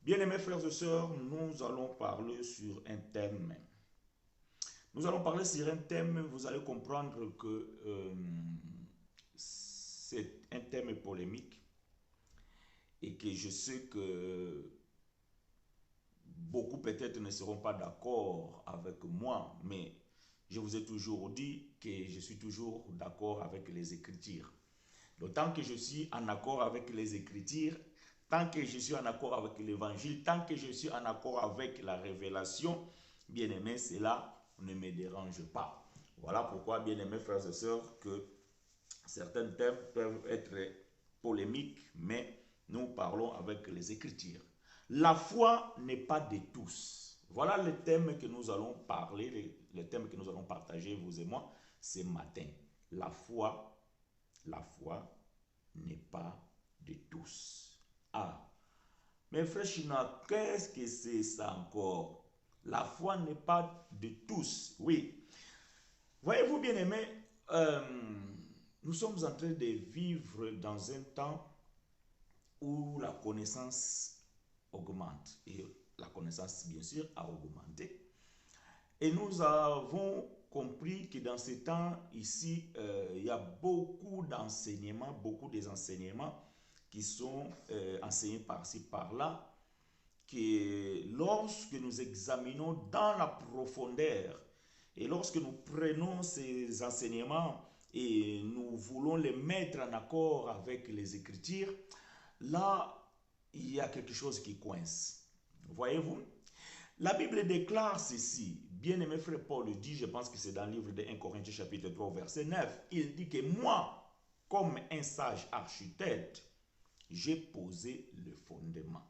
Bien-aimés frères et sœurs, nous allons parler sur un thème. Nous allons parler sur un thème, vous allez comprendre que c'est un thème polémique et que je sais que beaucoup peut-être ne seront pas d'accord avec moi, mais je vous ai toujours dit que je suis toujours d'accord avec les Écritures. D'autant que je suis en accord avec les Écritures, tant que je suis en accord avec l'Évangile, tant que je suis en accord avec la révélation, bien-aimé, cela ne me dérange pas. Voilà pourquoi, bien-aimés frères et sœurs, que certains thèmes peuvent être polémiques, mais nous parlons avec les Écritures. La foi n'est pas de tous. Voilà le thème que nous allons parler, le thème que nous allons partager, vous et moi, ce matin. La foi n'est pas de tous. Ah, mais frère China, qu'est-ce que c'est ça encore? La foi n'est pas de tous. Oui. Voyez-vous, bien aimé, nous sommes en train de vivre dans un temps où la connaissance augmente. Et la connaissance, bien sûr, a augmenté. Et nous avons compris que dans ces temps ici, il y a beaucoup d'enseignements, beaucoup des enseignements qui sont enseignés par-ci, par-là, que lorsque nous examinons dans la profondeur et lorsque nous prenons ces enseignements et nous voulons les mettre en accord avec les Écritures, là, il y a quelque chose qui coince. Voyez-vous? La Bible déclare ceci. Bien-aimé frère Paul le dit, je pense que c'est dans le livre de 1 Corinthiens chapitre 3 verset 9. Il dit que moi, comme un sage architecte, j'ai posé le fondement.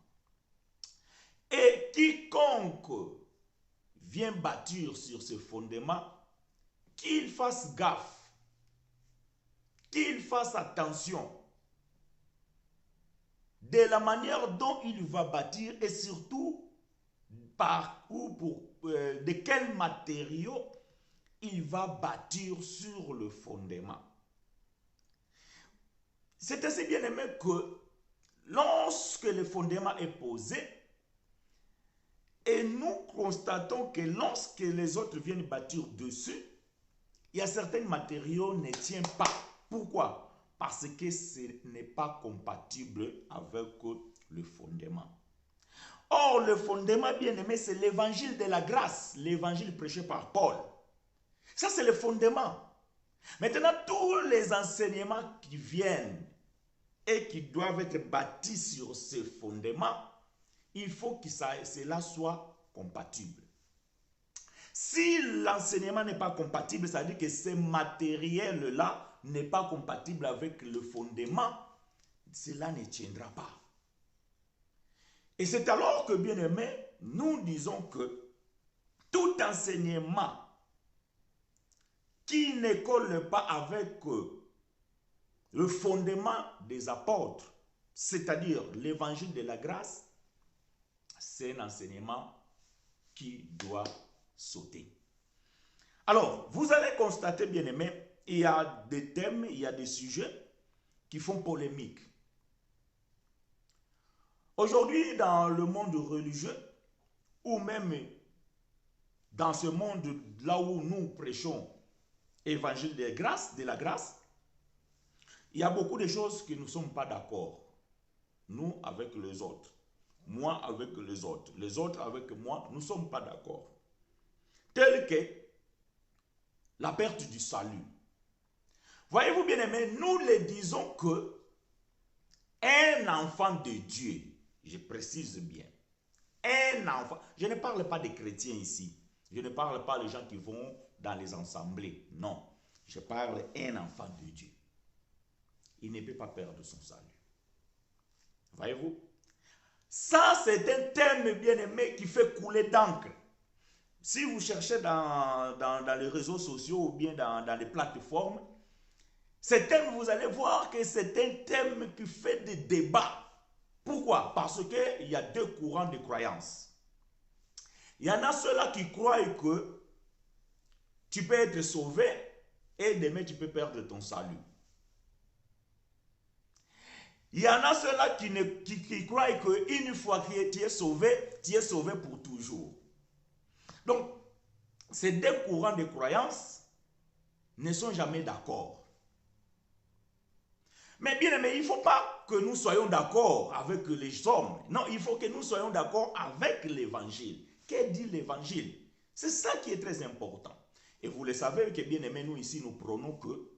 Et quiconque vient bâtir sur ce fondement, qu'il fasse gaffe, qu'il fasse attention de la manière dont il va bâtir et surtout par ou de quel matériau il va bâtir sur le fondement. C'est assez bien aimé que lorsque le fondement est posé, et nous constatons que lorsque les autres viennent bâtir dessus, il y a certains matériaux qui ne tiennent pas. Pourquoi? Parce que ce n'est pas compatible avec le fondement. Or, le fondement, bien aimé, c'est l'évangile de la grâce, l'évangile prêché par Paul. Ça, c'est le fondement. Maintenant, tous les enseignements qui viennent et qui doivent être bâtis sur ce fondement, il faut que cela soit compatible. Si l'enseignement n'est pas compatible, ça veut dire que ce matériel-là n'est pas compatible avec le fondement, cela ne tiendra pas. Et c'est alors que, bien aimé, nous disons que tout enseignement qui ne colle pas avec le fondement des apôtres, c'est-à-dire l'évangile de la grâce, c'est un enseignement qui doit sauter. Alors, vous allez constater, bien aimé, il y a des thèmes, il y a des sujets qui font polémique. Aujourd'hui, dans le monde religieux, ou même dans ce monde là où nous prêchons évangile de la grâce, il y a beaucoup de choses que nous ne sommes pas d'accord. Nous avec les autres. Moi avec les autres avec moi, nous ne sommes pas d'accord. Tel que la perte du salut. Voyez-vous bien aimé, nous le disons que un enfant de Dieu, je précise bien, un enfant, je ne parle pas des chrétiens ici, je ne parle pas des gens qui vont dans les assemblées, non, je parle d'un enfant de Dieu. Il ne peut pas perdre son salut. Voyez-vous? Ça, c'est un thème bien aimé qui fait couler d'encre. Si vous cherchez dans les réseaux sociaux ou bien dans les plateformes, ce thème, vous allez voir que c'est un thème qui fait des débats. Pourquoi? Parce qu'il y a deux courants de croyances. Il y en a ceux-là qui croient que tu peux être sauvé et demain tu peux perdre ton salut. Il y en a ceux-là qui croient qu'une fois que tu es sauvé pour toujours. Donc, ces deux courants de croyances ne sont jamais d'accord. Mais bien aimé, il ne faut pas que nous soyons d'accord avec les hommes. Non, il faut que nous soyons d'accord avec l'évangile. Qu'est-ce que dit l'évangile? C'est ça qui est très important. Et vous le savez que bien aimé, nous ici, nous prônons que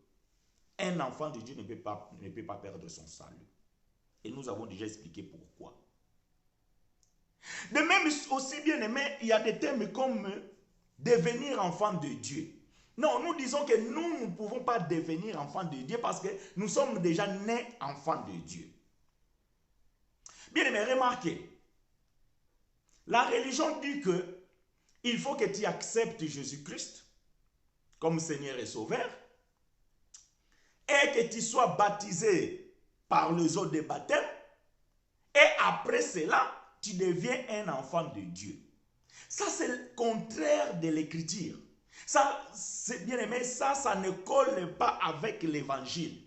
un enfant de Dieu ne peut pas perdre son salut. Et nous avons déjà expliqué pourquoi. De même aussi bien aimé, il y a des termes comme devenir enfant de Dieu. Non, nous disons que nous ne pouvons pas devenir enfants de Dieu parce que nous sommes déjà nés enfants de Dieu. Bien aimé, remarquez, la religion dit que il faut que tu acceptes Jésus-Christ comme Seigneur et Sauveur et que tu sois baptisé par les eaux de baptême et après cela, tu deviens un enfant de Dieu. Ça, c'est le contraire de l'écriture. Ça, c'est bien aimé, ça ne colle pas avec l'évangile.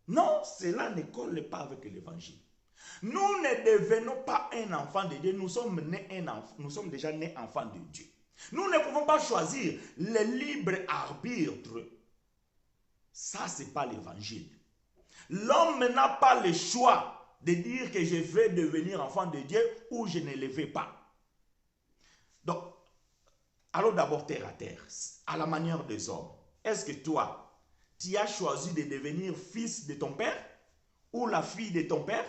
Non, cela ne colle pas avec l'évangile. Nous ne devenons pas un enfant de Dieu, nous sommes déjà nés enfants de Dieu. Nous ne pouvons pas choisir le libre arbitre. Ça, ce n'est pas l'évangile. L'homme n'a pas le choix de dire que je vais devenir enfant de Dieu ou je ne le vais pas. Donc, allons d'abord terre à terre, à la manière des hommes. Est-ce que toi, tu as choisi de devenir fils de ton père ou la fille de ton père?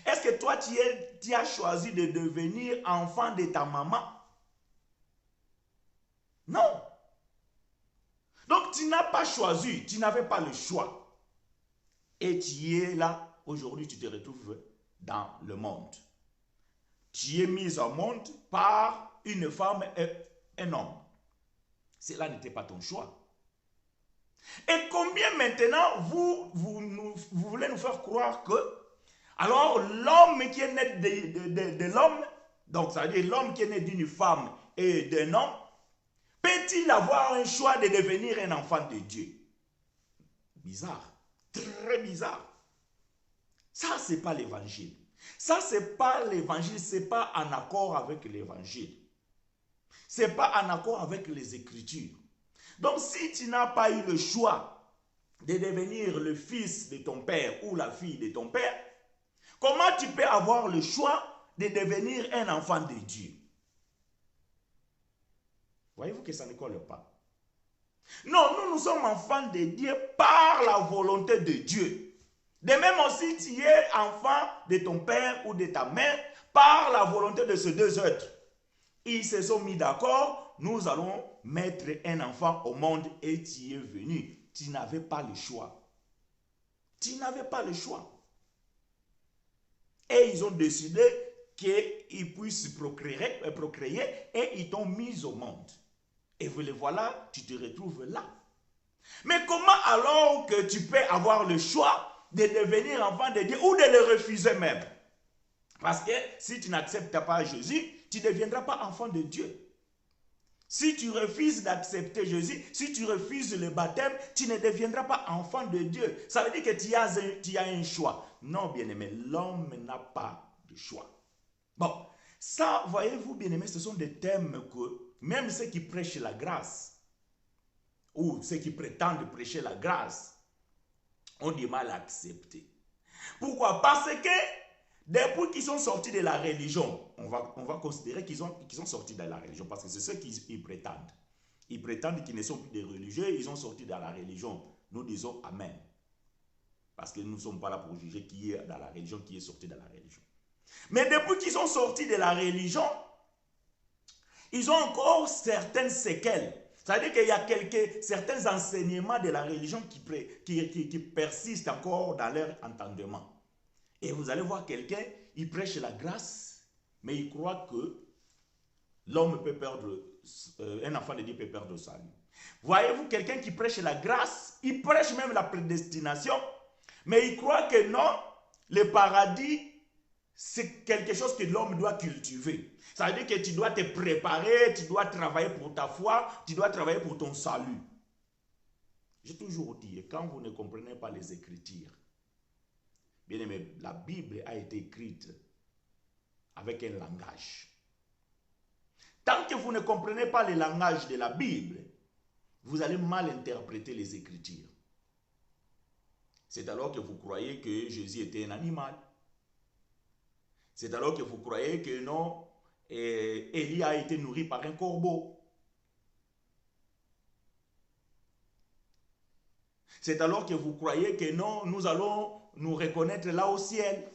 Est-ce que toi, tu as choisi de devenir enfant de ta maman? Non. Donc, tu n'as pas choisi, tu n'avais pas le choix. Et tu es là, aujourd'hui, tu te retrouves dans le monde. Tu es mis au monde par une femme et un homme. Cela n'était pas ton choix. Et combien maintenant vous voulez nous faire croire que alors l'homme qui est né de l'homme, donc ça veut dire l'homme qui est né d'une femme et d'un homme, peut-il avoir un choix de devenir un enfant de Dieu? Bizarre, très bizarre. Ça, ce n'est pas l'évangile. Ça, ce n'est pas l'évangile, ce n'est pas en accord avec l'évangile. Ce n'est pas en accord avec les Écritures. Donc, si tu n'as pas eu le choix de devenir le fils de ton père ou la fille de ton père, comment tu peux avoir le choix de devenir un enfant de Dieu? Voyez-vous que ça ne colle pas. Non, nous sommes enfants de Dieu par la volonté de Dieu. De même aussi, tu es enfant de ton père ou de ta mère par la volonté de ces deux êtres. Ils se sont mis d'accord, nous allons mettre un enfant au monde et tu es venu. Tu n'avais pas le choix. Tu n'avais pas le choix. Et ils ont décidé qu'ils puissent procréer et ils t'ont mis au monde. Et vous le voilà, tu te retrouves là. Mais comment alors que tu peux avoir le choix de devenir enfant de Dieu ou de le refuser même? Parce que si tu n'acceptes pas Jésus, tu ne deviendras pas enfant de Dieu. Si tu refuses d'accepter Jésus, si tu refuses le baptême, tu ne deviendras pas enfant de Dieu. Ça veut dire que tu as un choix. Non, bien-aimé, l'homme n'a pas de choix. Bon, ça, voyez-vous, bien-aimé, ce sont des thèmes que même ceux qui prêchent la grâce, ou ceux qui prétendent prêcher la grâce, ont du mal à accepter. Pourquoi? Parce que depuis qu'ils sont sortis de la religion, on va considérer qu'ils sont sortis de la religion, parce que c'est ce qu'ils prétendent. Ils prétendent qu'ils ne sont plus des religieux, ils sont sortis de la religion. Nous disons Amen. Parce que nous ne sommes pas là pour juger qui est dans la religion, qui est sorti de la religion. Mais depuis qu'ils sont sortis de la religion, ils ont encore certaines séquelles. C'est-à-dire qu'il y a certains enseignements de la religion qui persistent encore dans leur entendement. Et vous allez voir quelqu'un, il prêche la grâce, mais il croit que l'homme peut perdre, un enfant de Dieu peut perdre sa vie. Voyez-vous quelqu'un qui prêche la grâce, il prêche même la prédestination, mais il croit que non, le paradis, c'est quelque chose que l'homme doit cultiver. Ça veut dire que tu dois te préparer, tu dois travailler pour ta foi, tu dois travailler pour ton salut. J'ai toujours dit, quand vous ne comprenez pas les Écritures, Bien aimé, la Bible a été écrite avec un langage. Tant que vous ne comprenez pas le langage de la Bible, vous allez mal interpréter les Écritures. C'est alors que vous croyez que Jésus était un animal. C'est alors que vous croyez que non, Élie a été nourri par un corbeau. C'est alors que vous croyez que non, nous allons nous reconnaître là au ciel.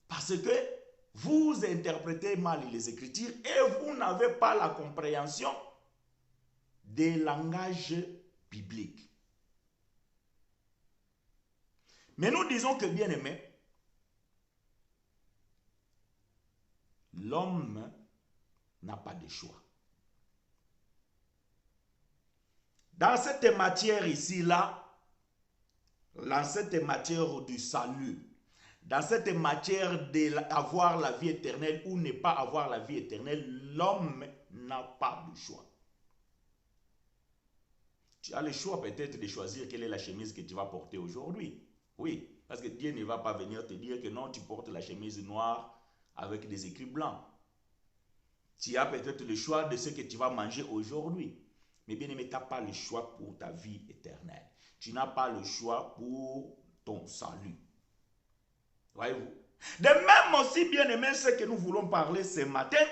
Parce que vous interprétez mal les Écritures et vous n'avez pas la compréhension des langages bibliques. Mais nous disons que, bien aimé, l'homme n'a pas de choix. Dans cette matière ici-là, dans cette matière du salut, dans cette matière d'avoir la vie éternelle ou ne pas avoir la vie éternelle, l'homme n'a pas de choix. Tu as le choix peut-être de choisir quelle est la chemise que tu vas porter aujourd'hui. Oui, parce que Dieu ne va pas venir te dire que non, tu portes la chemise noire avec des écrits blancs. Tu as peut-être le choix de ce que tu vas manger aujourd'hui. Mais bien aimé, tu n'as pas le choix pour ta vie éternelle. Tu n'as pas le choix pour ton salut. Voyez-vous? De même aussi, bien aimé, ce que nous voulons parler ce matin,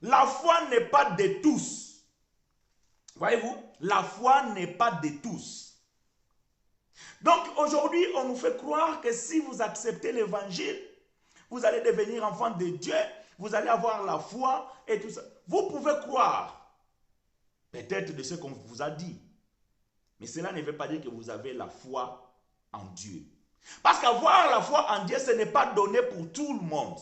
la foi n'est pas de tous. Voyez-vous? La foi n'est pas de tous. Donc aujourd'hui, on nous fait croire que si vous acceptez l'évangile, vous allez devenir enfant de Dieu, vous allez avoir la foi et tout ça. Vous pouvez croire peut-être de ce qu'on vous a dit. Mais cela ne veut pas dire que vous avez la foi en Dieu. Parce qu'avoir la foi en Dieu, ce n'est pas donné pour tout le monde.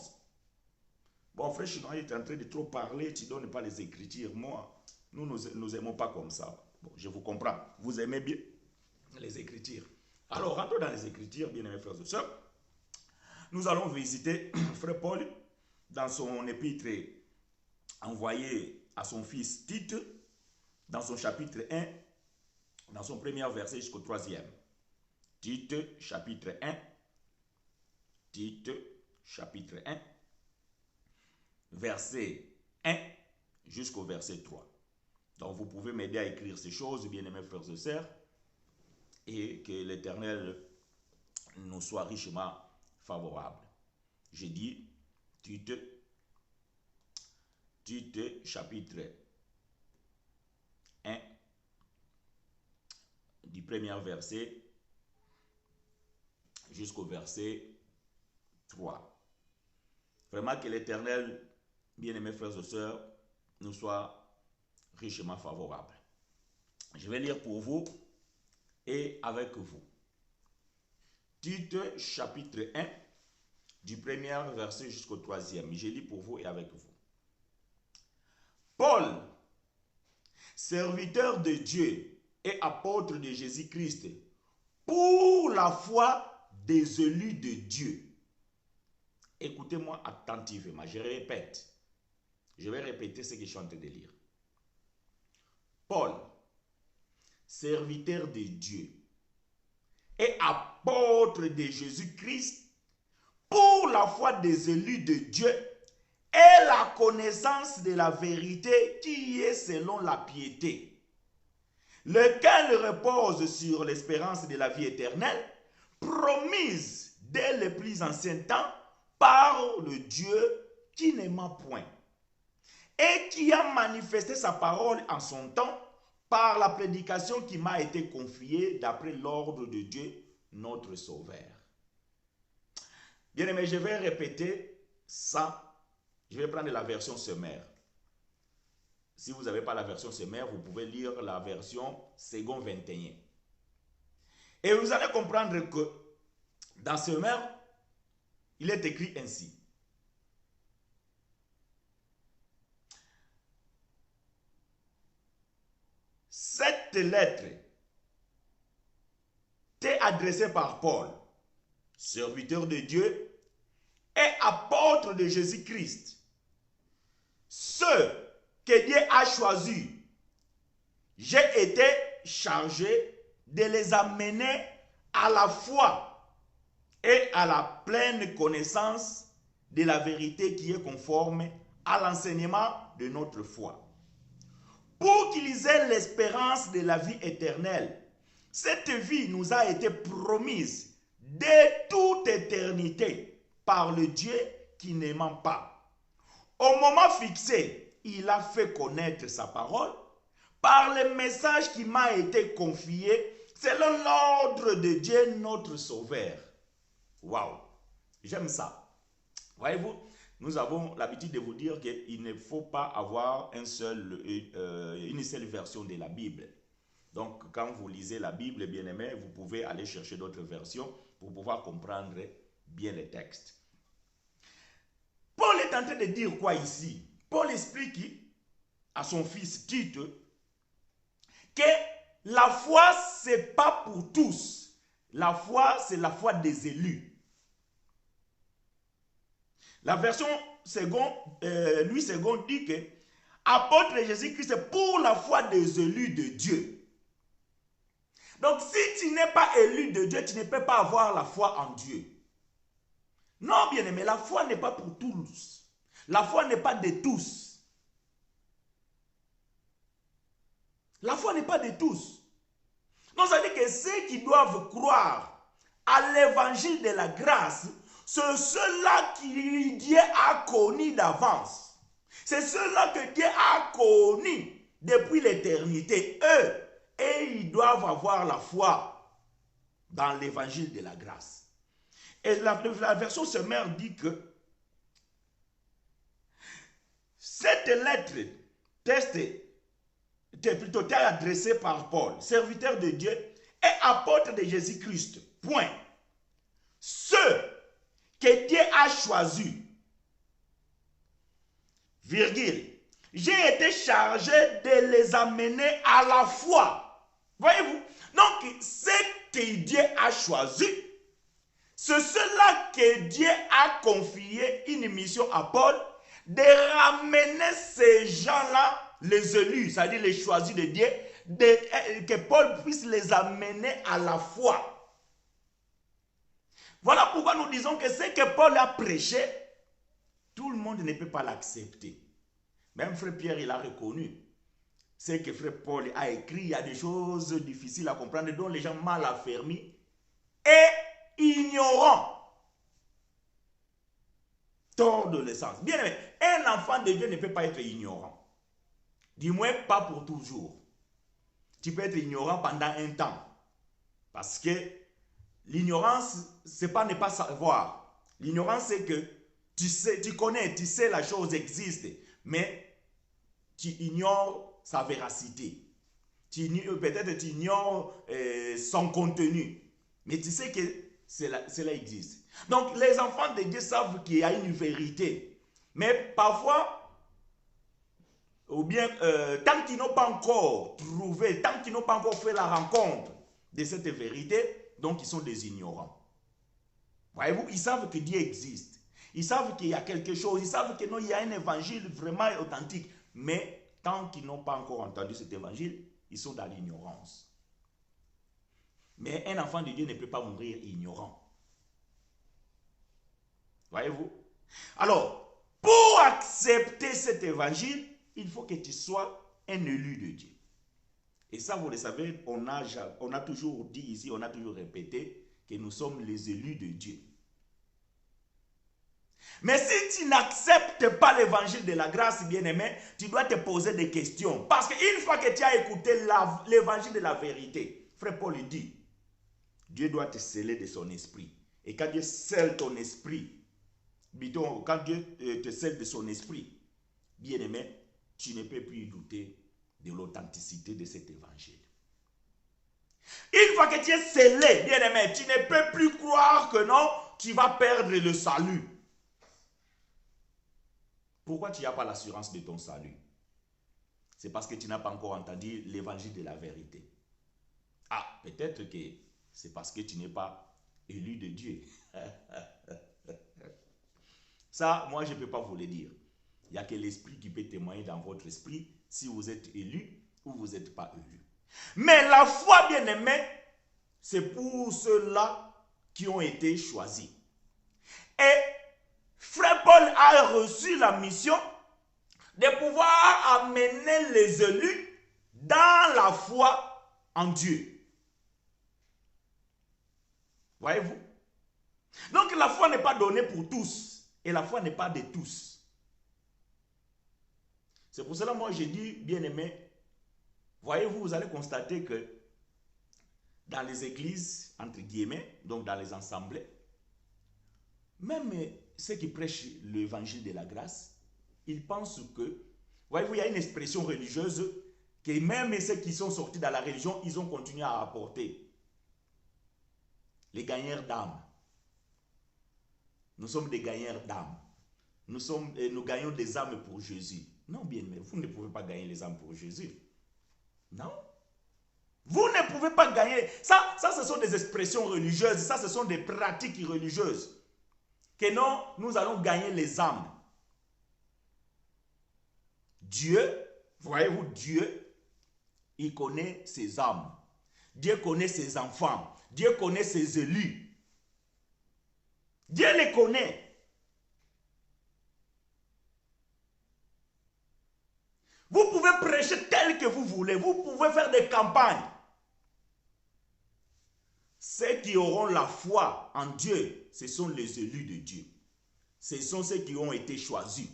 Bon, frère Chinois, il est en train de trop parler, tu ne donnes pas les Écritures. Moi, nous aimons pas comme ça. Bon, je vous comprends. Vous aimez bien les Écritures. Alors, rentrons dans les Écritures, bien-aimés frères et sœurs. Nous allons visiter frère Paul dans son épître envoyé à son fils Tite, dans son chapitre 1, dans son premier verset jusqu'au 3e. Tite, chapitre 1. Tite, chapitre 1, verset 1 jusqu'au verset 3. Donc vous pouvez m'aider à écrire ces choses, bien-aimés frères et sœurs, et que l'Éternel nous soit richement favorable. J'ai dit Tite, chapitre 1, du premier verset jusqu'au verset 3. Vraiment que l'Éternel, bien-aimés frères et sœurs, nous soit richement favorable. Je vais lire pour vous et avec vous. Tite, chapitre 1, du premier verset jusqu'au 3e. Je lis pour vous et avec vous. Paul, serviteur de Dieu et apôtre de Jésus-Christ, pour la foi des élus de Dieu. Écoutez-moi attentivement, je répète. Je vais répéter ce que je suis en train de lire. Paul, serviteur de Dieu et apôtre de Jésus-Christ, pour la foi des élus de Dieu et la connaissance de la vérité qui est selon la piété, lequel repose sur l'espérance de la vie éternelle, promise dès les plus anciens temps par le Dieu qui n'aima point, et qui a manifesté sa parole en son temps par la prédication qui m'a été confiée d'après l'ordre de Dieu, notre Sauveur. Bien aimé, je vais répéter ça. Je vais prendre la version sommaire. Si vous n'avez pas la version sommaire, vous pouvez lire la version second 21. Et vous allez comprendre que dans sommaire, il est écrit ainsi. Cette lettre t'est adressée par Paul, serviteur de Dieu et apôtre de Jésus-Christ. Ceux que Dieu a choisis, j'ai été chargé de les amener à la foi et à la pleine connaissance de la vérité qui est conforme à l'enseignement de notre foi. Pour qu'ils aient l'espérance de la vie éternelle. Cette vie nous a été promise de toute éternité par le Dieu qui ne ment pas. Au moment fixé, il a fait connaître sa parole par le message qui m'a été confié selon l'ordre de Dieu notre Sauveur. Waouh, j'aime ça. Voyez-vous, nous avons l'habitude de vous dire qu'il ne faut pas avoir une seule version de la Bible. Donc, quand vous lisez la Bible, bien aimé, vous pouvez aller chercher d'autres versions pour pouvoir comprendre bien les textes. Paul est en train de dire quoi ici? Paul explique à son fils Tite que la foi, ce n'est pas pour tous. La foi, c'est la foi des élus. La version Louis II dit que apôtre Jésus-Christ, c'est pour la foi des élus de Dieu. Donc, si tu n'es pas élu de Dieu, tu ne peux pas avoir la foi en Dieu. Non, bien aimé, la foi n'est pas pour tous. La foi n'est pas de tous. La foi n'est pas de tous. Donc, ça veut dire que ceux qui doivent croire à l'évangile de la grâce, c'est ceux-là qui Dieu a connus d'avance. C'est ceux-là que Dieu a connus depuis l'éternité. Eux, et ils doivent avoir la foi dans l'évangile de la grâce. Et la version sommaire dit que cette lettre t'est adressée par Paul, serviteur de Dieu et apôtre de Jésus-Christ. Point. Ceux que Dieu a choisis, virgule, j'ai été chargé de les amener à la foi. Voyez-vous? Donc, ce que Dieu a choisi, c'est cela que Dieu a confié une mission à Paul, de ramener ces gens-là, les élus, c'est-à-dire les choisis de Dieu, que Paul puisse les amener à la foi. Voilà pourquoi nous disons que ce que Paul a prêché, tout le monde ne peut pas l'accepter. Même frère Pierre, il a reconnu. Ce que frère Paul a écrit, il y a des choses difficiles à comprendre, dont les gens mal affermis et ignorants. Tort de l'essence. Bien aimé, un enfant de Dieu ne peut pas être ignorant. Du moins, pas pour toujours. Tu peux être ignorant pendant un temps. Parce que l'ignorance, c'est pas ne pas savoir. L'ignorance, c'est que tu sais, tu connais, tu sais la chose existe, mais tu ignores sa véracité. Peut-être tu ignores son contenu, mais tu sais que cela existe. Donc les enfants de Dieu savent qu'il y a une vérité, mais parfois, ou bien tant qu'ils n'ont pas encore trouvé, tant qu'ils n'ont pas encore fait la rencontre de cette vérité, donc ils sont des ignorants. Voyez-vous, ils savent que Dieu existe. Ils savent qu'il y a quelque chose. Ils savent que non, il y a un évangile vraiment authentique. Mais tant qu'ils n'ont pas encore entendu cet évangile, ils sont dans l'ignorance. Mais un enfant de Dieu ne peut pas mourir ignorant. Voyez-vous? Alors, pour accepter cet évangile, il faut que tu sois un élu de Dieu. Et ça, vous le savez, on a toujours dit ici, on a toujours répété que nous sommes les élus de Dieu. Mais si tu n'acceptes pas l'évangile de la grâce, bien-aimé, tu dois te poser des questions. Parce qu'une fois que tu as écouté l'évangile de la vérité, frère Paul dit, Dieu doit te sceller de son esprit. Et quand Dieu scelle ton esprit, quand Dieu te scelle de son esprit, bien-aimé, tu ne peux plus douter de l'authenticité de cet évangile. Une fois que tu es scellé, bien-aimé, tu ne peux plus croire que non, tu vas perdre le salut. Pourquoi tu n'as pas l'assurance de ton salut? C'est parce que tu n'as pas encore entendu l'évangile de la vérité. Ah, peut-être que c'est parce que tu n'es pas élu de Dieu. Ça, moi, je ne peux pas vous le dire. Il n'y a que l'esprit qui peut témoigner dans votre esprit si vous êtes élu ou vous n'êtes pas élu. Mais la foi, bien-aimée, c'est pour ceux-là qui ont été choisis. Et Frère Paul a reçu la mission de pouvoir amener les élus dans la foi en Dieu. Voyez-vous? Donc la foi n'est pas donnée pour tous et la foi n'est pas de tous. C'est pour cela moi j'ai dit, bien aimé, voyez-vous, vous allez constater que dans les églises, entre guillemets, donc dans les assemblées, même ceux qui prêchent l'évangile de la grâce, ils pensent que, voyez-vous, il y a une expression religieuse que même ceux qui sont sortis dans la religion, ils ont continué à apporter. Les gagneurs d'âme. Nous sommes des gagneurs d'âme. Nous gagnons des âmes pour Jésus. Non, bien, mais vous ne pouvez pas gagner les âmes pour Jésus. Non. Vous ne pouvez pas gagner. Ça, ce sont des expressions religieuses. Ça, ce sont des pratiques religieuses. Que non, nous allons gagner les âmes. Dieu, voyez-vous, Dieu, il connaît ses âmes. Dieu connaît ses enfants. Dieu connaît ses élus. Dieu les connaît. Vous pouvez prêcher tel que vous voulez. Vous pouvez faire des campagnes. Ceux qui auront la foi en Dieu, ce sont les élus de Dieu. Ce sont ceux qui ont été choisis.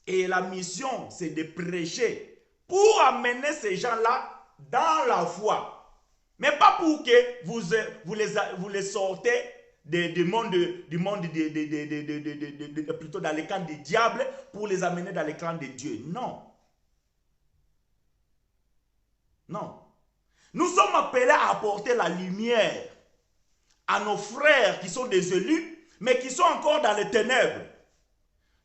Et la mission, c'est de prêcher pour amener ces gens-là dans la foi. Mais pas pour que vous les sortez du monde plutôt dans les camps du diable pour les amener dans les camps de Dieu. Non. Non. Nous sommes appelés à apporter la lumière à nos frères qui sont des élus, mais qui sont encore dans les ténèbres.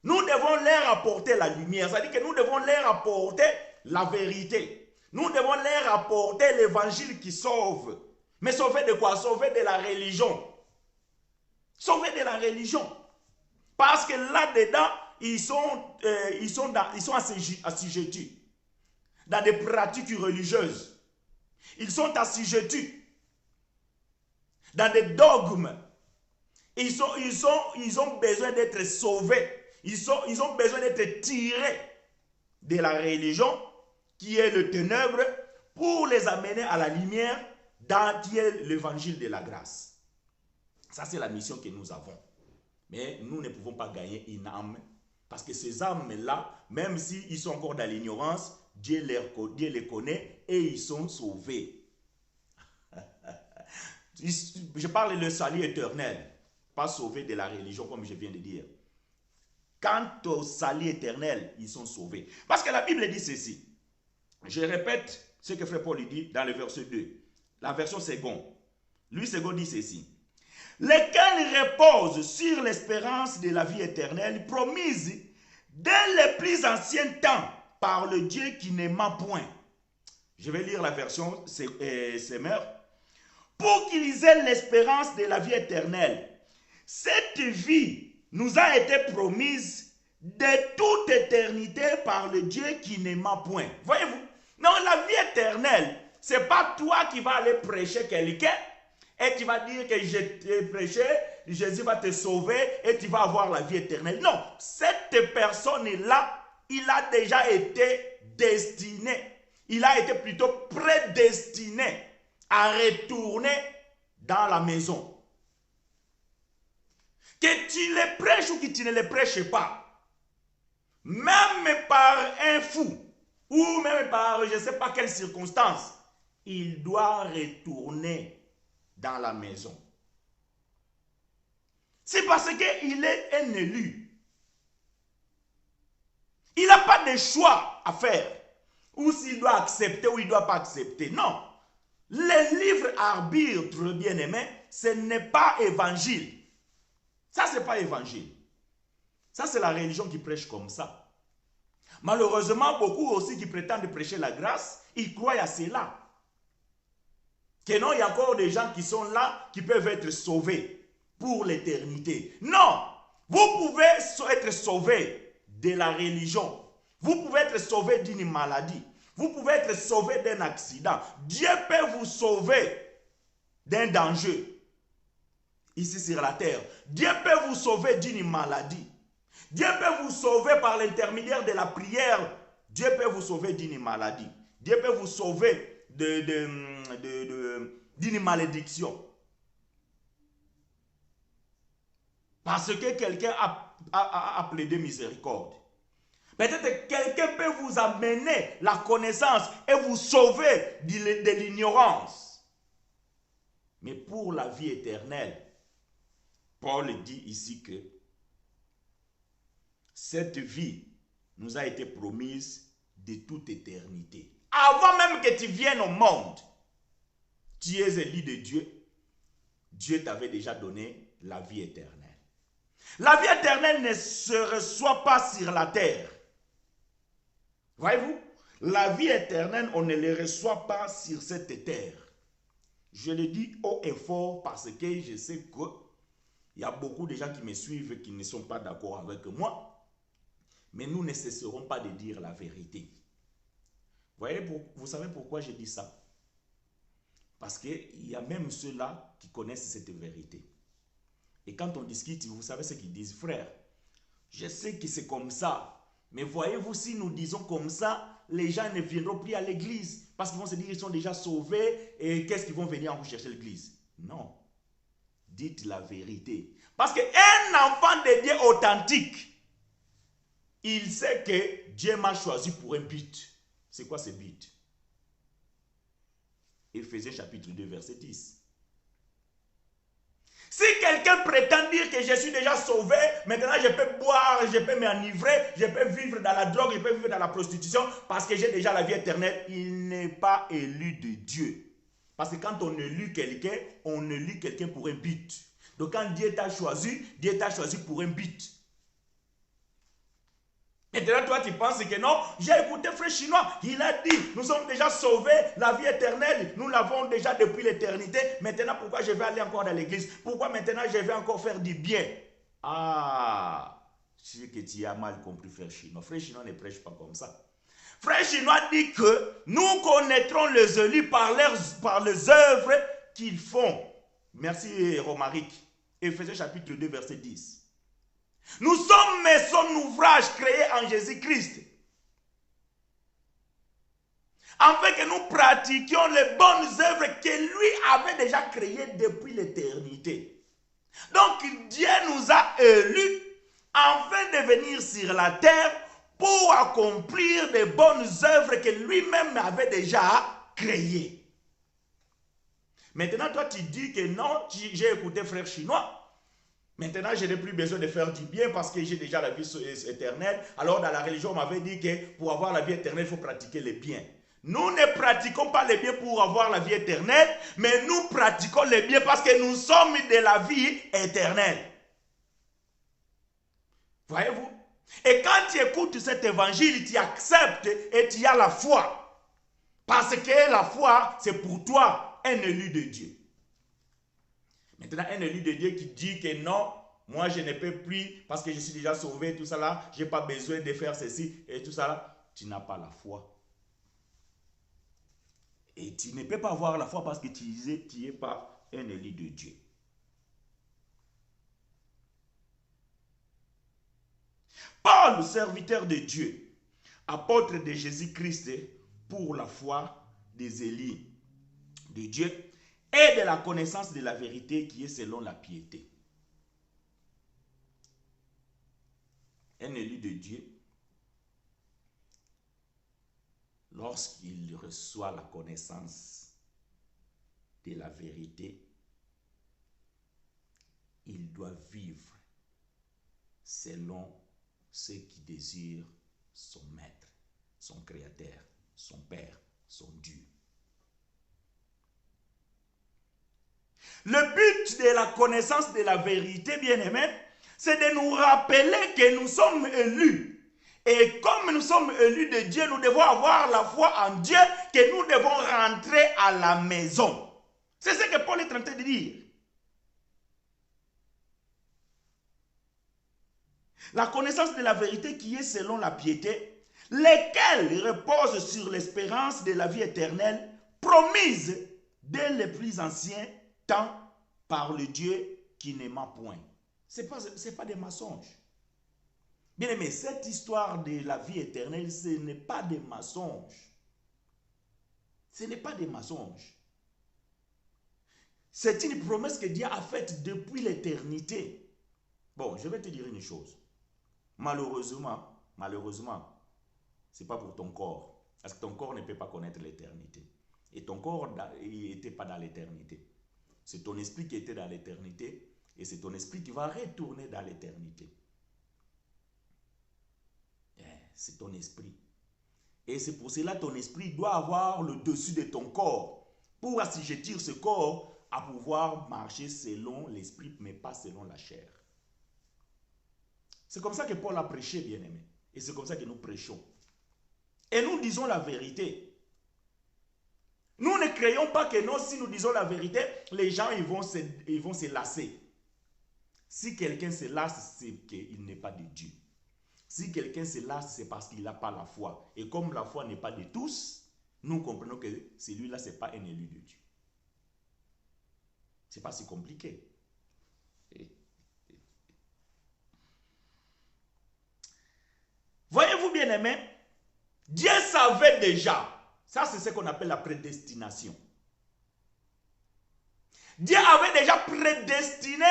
Nous devons leur apporter la lumière. C'est-à-dire que nous devons leur apporter la vérité. Nous devons leur apporter l'évangile qui sauve. Mais sauver de quoi? Sauver de la religion. Sauver de la religion. Parce que là-dedans, ils sont assujettis dans des pratiques religieuses. Ils sont assujettis dans des dogmes. Ils ont besoin d'être sauvés. Ils ont besoin d'être tirés de la religion qui est le ténèbre pour les amener à la lumière qui est l'évangile de la grâce. Ça, c'est la mission que nous avons. Mais nous ne pouvons pas gagner une âme parce que ces âmes-là, même s'ils sont encore dans l'ignorance, Dieu les connaît et ils sont sauvés. Je parle de salut éternel, pas sauvés de la religion comme je viens de dire. Quant au salut éternel, ils sont sauvés. Parce que la Bible dit ceci. Je répète ce que Frère Paul dit dans le verset 2. La version seconde. Lui, second dit ceci. Lesquels reposent sur l'espérance de la vie éternelle promise dès les plus anciens temps par le Dieu qui n'aima point. Je vais lire la version Semeur. Pour qu'ils aient l'espérance de la vie éternelle. Cette vie nous a été promise de toute éternité par le Dieu qui n'aima point. Voyez-vous? Non, la vie éternelle, ce n'est pas toi qui vas aller prêcher quelqu'un et tu vas dire que je t'ai prêché, Jésus va te sauver et tu vas avoir la vie éternelle. Non, cette personne-là, il a déjà été destiné. Il a été plutôt prédestiné à retourner dans la maison. Que tu les prêches ou que tu ne les prêches pas, même par un fou, ou même par je ne sais pas quelle circonstance, il doit retourner dans la maison. C'est parce qu'il est un élu. Il n'a pas de choix à faire. Ou s'il doit accepter ou il ne doit pas accepter. Non. Le livre arbitre, bien-aimé, ce n'est pas évangile. Ça, ce n'est pas évangile. Ça, c'est la religion qui prêche comme ça. Malheureusement, beaucoup aussi qui prétendent prêcher la grâce, ils croient à cela. Que non, il y a encore des gens qui sont là, qui peuvent être sauvés pour l'éternité. Non, vous pouvez être sauvé de la religion. Vous pouvez être sauvé d'une maladie. Vous pouvez être sauvé d'un accident. Dieu peut vous sauver d'un danger ici sur la terre. Dieu peut vous sauver d'une maladie. Dieu peut vous sauver par l'intermédiaire de la prière. Dieu peut vous sauver d'une maladie. Dieu peut vous sauver d'une malédiction. Parce que quelqu'un a plaidé miséricorde. Peut-être que quelqu'un peut vous amener la connaissance et vous sauver de l'ignorance. Mais pour la vie éternelle, Paul dit ici que cette vie nous a été promise de toute éternité. Avant même que tu viennes au monde, tu es élu de Dieu. Dieu t'avait déjà donné la vie éternelle. La vie éternelle ne se reçoit pas sur la terre. Voyez-vous, la vie éternelle, on ne la reçoit pas sur cette terre. Je le dis haut et fort parce que je sais qu'il y a beaucoup de gens qui me suivent qui ne sont pas d'accord avec moi. Mais nous ne cesserons pas de dire la vérité. Vous savez pourquoi je dis ça? Parce qu'il y a même ceux-là qui connaissent cette vérité. Et quand on discute, vous savez ce qu'ils disent, frère, je sais que c'est comme ça, mais voyez-vous, si nous disons comme ça, les gens ne viendront plus à l'église, parce qu'ils vont se dire qu'ils sont déjà sauvés, et qu'est-ce qu'ils vont venir en chercher l'église? Non, dites la vérité. Parce qu'un enfant de Dieu authentique, il sait que Dieu m'a choisi pour un but. C'est quoi ce but? Éphésiens chapitre 2, verset 10. Si quelqu'un prétend dire que je suis déjà sauvé, maintenant je peux boire, je peux m'enivrer, je peux vivre dans la drogue, je peux vivre dans la prostitution parce que j'ai déjà la vie éternelle, il n'est pas élu de Dieu. Parce que quand on élit quelqu'un, on élit quelqu'un pour un but. Donc quand Dieu t'a choisi pour un but. Maintenant, toi, tu penses que non, j'ai écouté frère chinois, il a dit, nous sommes déjà sauvés, la vie éternelle, nous l'avons déjà depuis l'éternité. Maintenant, pourquoi je vais aller encore dans l'église? Pourquoi maintenant je vais encore faire du bien? Ah, c'est que tu as mal compris frère chinois. Frère chinois ne prêche pas comme ça. Frère chinois dit que nous connaîtrons les élus par les œuvres qu'ils font. Merci Romaric. Éphésiens chapitre 2, verset 10. Nous sommes son ouvrage créé en Jésus-Christ. Afin que nous pratiquions les bonnes œuvres que lui avait déjà créées depuis l'éternité. Donc Dieu nous a élus afin de venir sur la terre pour accomplir des bonnes œuvres que lui-même avait déjà créées. Maintenant toi tu dis que non, j'ai écouté frère chinois. Maintenant, je n'ai plus besoin de faire du bien parce que j'ai déjà la vie éternelle. Alors, dans la religion, on m'avait dit que pour avoir la vie éternelle, il faut pratiquer les biens. Nous ne pratiquons pas les biens pour avoir la vie éternelle, mais nous pratiquons les biens parce que nous sommes de la vie éternelle. Voyez-vous? Et quand tu écoutes cet évangile, tu acceptes et tu as la foi. Parce que la foi, c'est pour toi un élu de Dieu. Maintenant, un élu de Dieu qui dit que non, moi je ne peux plus parce que je suis déjà sauvé, tout ça là, je n'ai pas besoin de faire ceci et tout ça là, tu n'as pas la foi. Et tu ne peux pas avoir la foi parce que tu n'es pas un élu de Dieu. Paul, serviteur de Dieu, apôtre de Jésus-Christ pour la foi des élus de Dieu, et de la connaissance de la vérité qui est selon la piété. Un élu de Dieu, lorsqu'il reçoit la connaissance de la vérité, il doit vivre selon ce qui désire son maître, son créateur, son père, son Dieu. Le but de la connaissance de la vérité, bien-aimés, c'est de nous rappeler que nous sommes élus. Et comme nous sommes élus de Dieu, nous devons avoir la foi en Dieu, que nous devons rentrer à la maison. C'est ce que Paul est en train de dire. La connaissance de la vérité qui est selon la piété, lesquelles reposent sur l'espérance de la vie éternelle, promise dès les plus anciens tant par le Dieu qui ne ment point. Ce n'est pas des mensonges. Bien aimé, cette histoire de la vie éternelle, ce n'est pas des mensonges. Ce n'est pas des mensonges. C'est une promesse que Dieu a faite depuis l'éternité. Bon, je vais te dire une chose. Malheureusement, ce n'est pas pour ton corps. Parce que ton corps ne peut pas connaître l'éternité. Et ton corps n'était pas dans l'éternité. C'est ton esprit qui était dans l'éternité. Et c'est ton esprit qui va retourner dans l'éternité. C'est ton esprit. Et c'est pour cela que ton esprit doit avoir le dessus de ton corps. Pour assujettir ce corps à pouvoir marcher selon l'esprit, mais pas selon la chair. C'est comme ça que Paul a prêché, bien-aimé. Et c'est comme ça que nous prêchons. Et nous disons la vérité. Nous ne croyons pas que non, si nous disons la vérité, les gens ils vont se lasser. Si quelqu'un se lasse, c'est qu'il n'est pas de Dieu. Si quelqu'un se lasse, c'est parce qu'il n'a pas la foi. Et comme la foi n'est pas de tous, nous comprenons que celui-là, ce n'est pas un élu de Dieu. Ce n'est pas si compliqué. Voyez-vous, bien-aimés, Dieu savait déjà. Ça, c'est ce qu'on appelle la prédestination. Dieu avait déjà prédestiné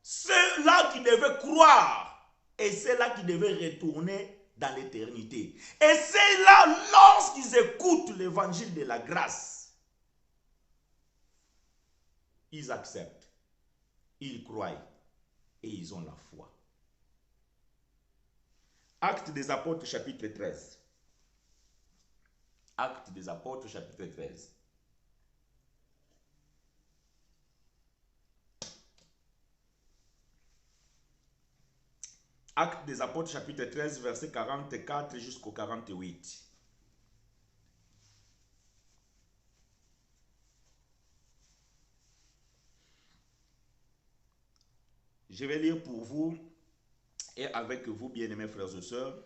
ceux-là qui devaient croire et ceux-là qui devaient retourner dans l'éternité. Et c'est là, lorsqu'ils écoutent l'évangile de la grâce, ils acceptent, ils croient et ils ont la foi. Actes des Apôtres, chapitre 13. Actes des Apôtres, chapitre 13. Actes des Apôtres, chapitre 13, verset 44 jusqu'au 48. Je vais lire pour vous et avec vous, bien-aimés frères et sœurs.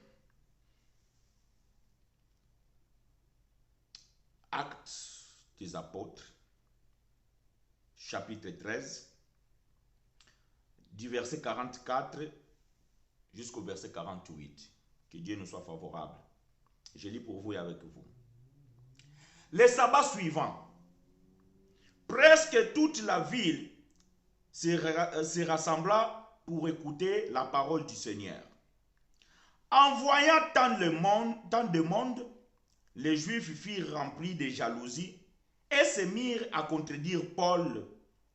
Actes des Apôtres, chapitre 13, du verset 44 jusqu'au verset 48. Que Dieu nous soit favorable. Je lis pour vous et avec vous. Les sabbats suivants, presque toute la ville se rassembla pour écouter la parole du Seigneur. En voyant tant de monde, les Juifs furent remplis de jalousie et se mirent à contredire Paul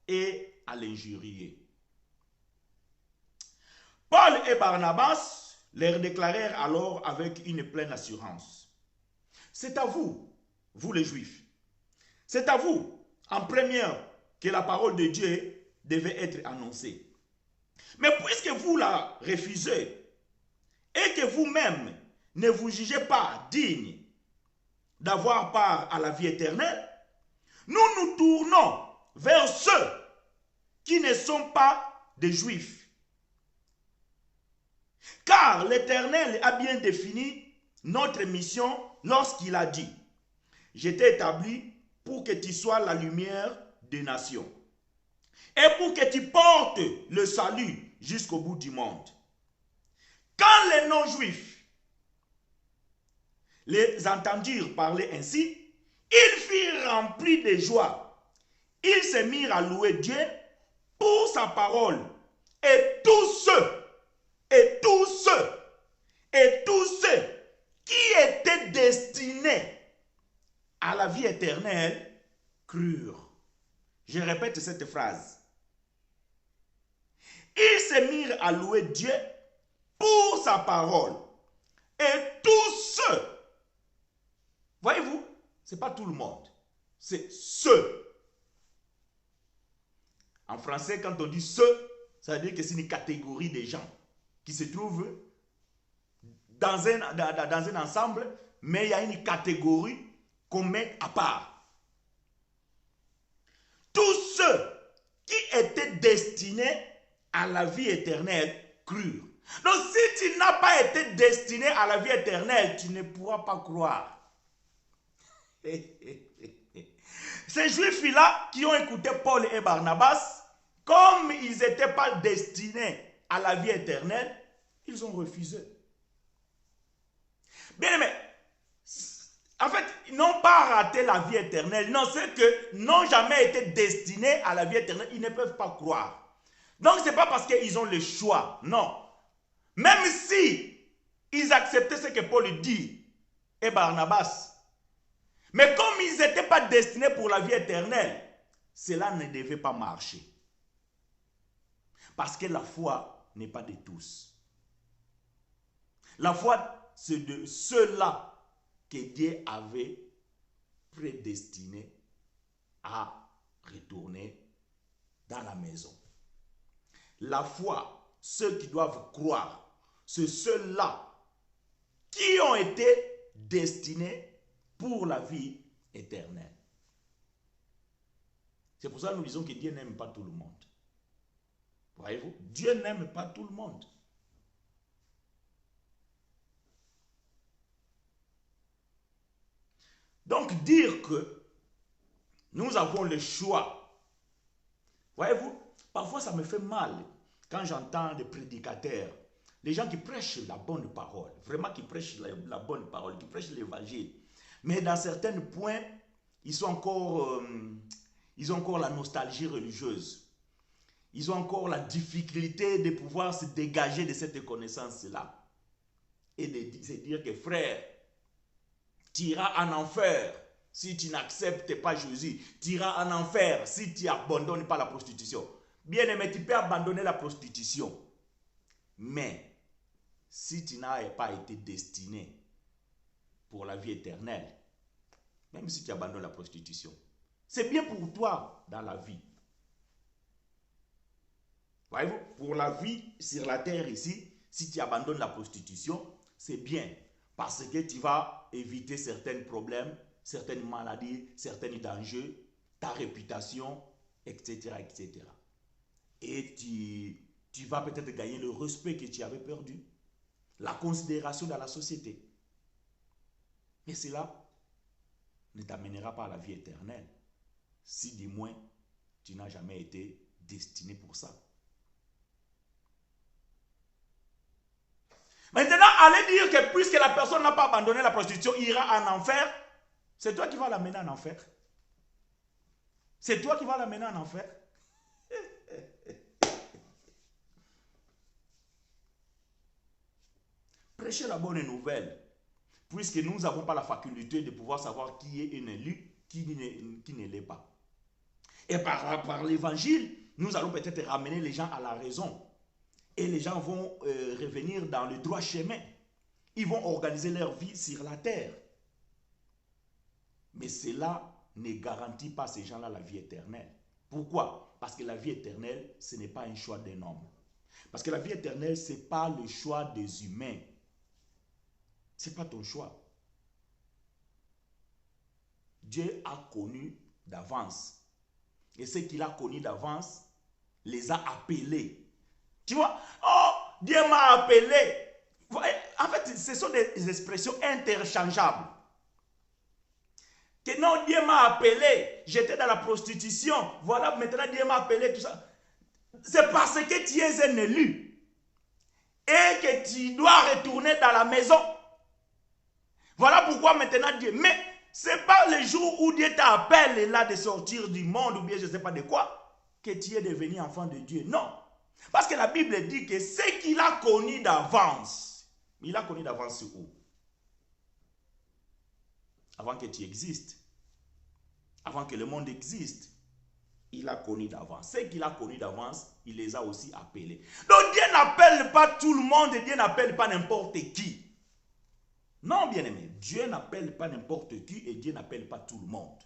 et à l'injurier. Paul et Barnabas leur déclarèrent alors avec une pleine assurance: c'est à vous, vous les Juifs, c'est à vous, en première, que la parole de Dieu devait être annoncée. Mais puisque vous la refusez et que vous-même ne vous jugez pas digne d'avoir part à la vie éternelle, nous nous tournons vers ceux qui ne sont pas des Juifs. Car l'Éternel a bien défini notre mission lorsqu'il a dit: je t'ai établi pour que tu sois la lumière des nations et pour que tu portes le salut jusqu'au bout du monde. Quand les non-juifs les entendirent parler ainsi, ils furent remplis de joie. Ils se mirent à louer Dieu pour sa parole. Et tous ceux qui étaient destinés à la vie éternelle crurent. Je répète cette phrase. Ils se mirent à louer Dieu pour sa parole. Et tous ceux, voyez-vous, ce n'est pas tout le monde, c'est ceux. En français, quand on dit ceux, ça veut dire que c'est une catégorie de gens qui se trouvent dans un ensemble, mais il y a une catégorie qu'on met à part. Tous ceux qui étaient destinés à la vie éternelle crurent. Donc si tu n'as pas été destiné à la vie éternelle, tu ne pourras pas croire. Ces Juifs-là qui ont écouté Paul et Barnabas, comme ils n'étaient pas destinés à la vie éternelle, ils ont refusé. Bien aimé, en fait, ils n'ont pas raté la vie éternelle. Non, c'est que n'ont jamais été destinés à la vie éternelle. Ils ne peuvent pas croire. Donc, ce n'est pas parce qu'ils ont le choix. Non. Même si ils acceptaient ce que Paul dit et Barnabas, mais comme ils n'étaient pas destinés pour la vie éternelle, cela ne devait pas marcher. Parce que la foi n'est pas de tous. La foi, c'est de ceux-là que Dieu avait prédestiné à retourner dans la maison. La foi, ceux qui doivent croire, c'est ceux-là qui ont été destinés pour la vie éternelle. C'est pour ça que nous disons que Dieu n'aime pas tout le monde. Voyez-vous, Dieu n'aime pas tout le monde. Donc dire que nous avons le choix, voyez-vous, parfois ça me fait mal quand j'entends des prédicateurs, les gens qui prêchent la bonne parole, vraiment qui prêchent la bonne parole, qui prêchent l'évangile, mais dans certains points, ils ont encore la nostalgie religieuse. Ils ont encore la difficulté de pouvoir se dégager de cette connaissance-là. Et de se dire que frère, tu iras en enfer si tu n'acceptes pas Jésus. Tu iras en enfer si tu n'abandonnes pas la prostitution. Bien aimé, tu peux abandonner la prostitution. Mais si tu n'as pas été destiné pour la vie éternelle, même si tu abandonnes la prostitution, c'est bien pour toi dans la vie. Voyez-vous, pour la vie sur la terre ici, si tu abandonnes la prostitution, c'est bien. Parce que tu vas éviter certains problèmes, certaines maladies, certains dangers, ta réputation, etc. etc. Et tu vas peut-être gagner le respect que tu avais perdu, la considération dans la société. Mais cela ne t'amènera pas à la vie éternelle, si du moins tu n'as jamais été destiné pour ça. Maintenant, allez dire que puisque la personne n'a pas abandonné la prostitution, il ira en enfer. C'est toi qui vas l'amener en enfer. C'est toi qui vas l'amener en enfer. Prêchez la bonne nouvelle. Puisque nous n'avons pas la faculté de pouvoir savoir qui est un élu, qui ne l'est pas. Et par l'évangile, nous allons peut-être ramener les gens à la raison. Et les gens vont revenir dans le droit chemin. Ils vont organiser leur vie sur la terre. Mais cela ne garantit pas à ces gens-là la vie éternelle. Pourquoi? Parce que la vie éternelle, ce n'est pas un choix d'un homme. Parce que la vie éternelle, ce n'est pas le choix des humains. Ce n'est pas ton choix. Dieu a connu d'avance. Et ceux qu'il a connus d'avance, les a appelés. Tu vois, oh, Dieu m'a appelé. En fait, ce sont des expressions interchangeables. Que non, Dieu m'a appelé. J'étais dans la prostitution. Voilà, maintenant Dieu m'a appelé, tout ça. C'est parce que tu es un élu. Et que tu dois retourner dans la maison. Voilà pourquoi maintenant Dieu. Mais ce n'est pas le jour où Dieu t'appelle là de sortir du monde ou bien je ne sais pas de quoi, que tu es devenu enfant de Dieu. Non. Parce que la Bible dit que ce qu'il a connu d'avance, il a connu d'avance où? Avant que tu existes, avant que le monde existe, il a connu d'avance. Ce qu'il a connu d'avance, il les a aussi appelés. Donc Dieu n'appelle pas tout le monde, Dieu n'appelle pas n'importe qui. Non, bien-aimé, Dieu n'appelle pas n'importe qui et Dieu n'appelle pas tout le monde.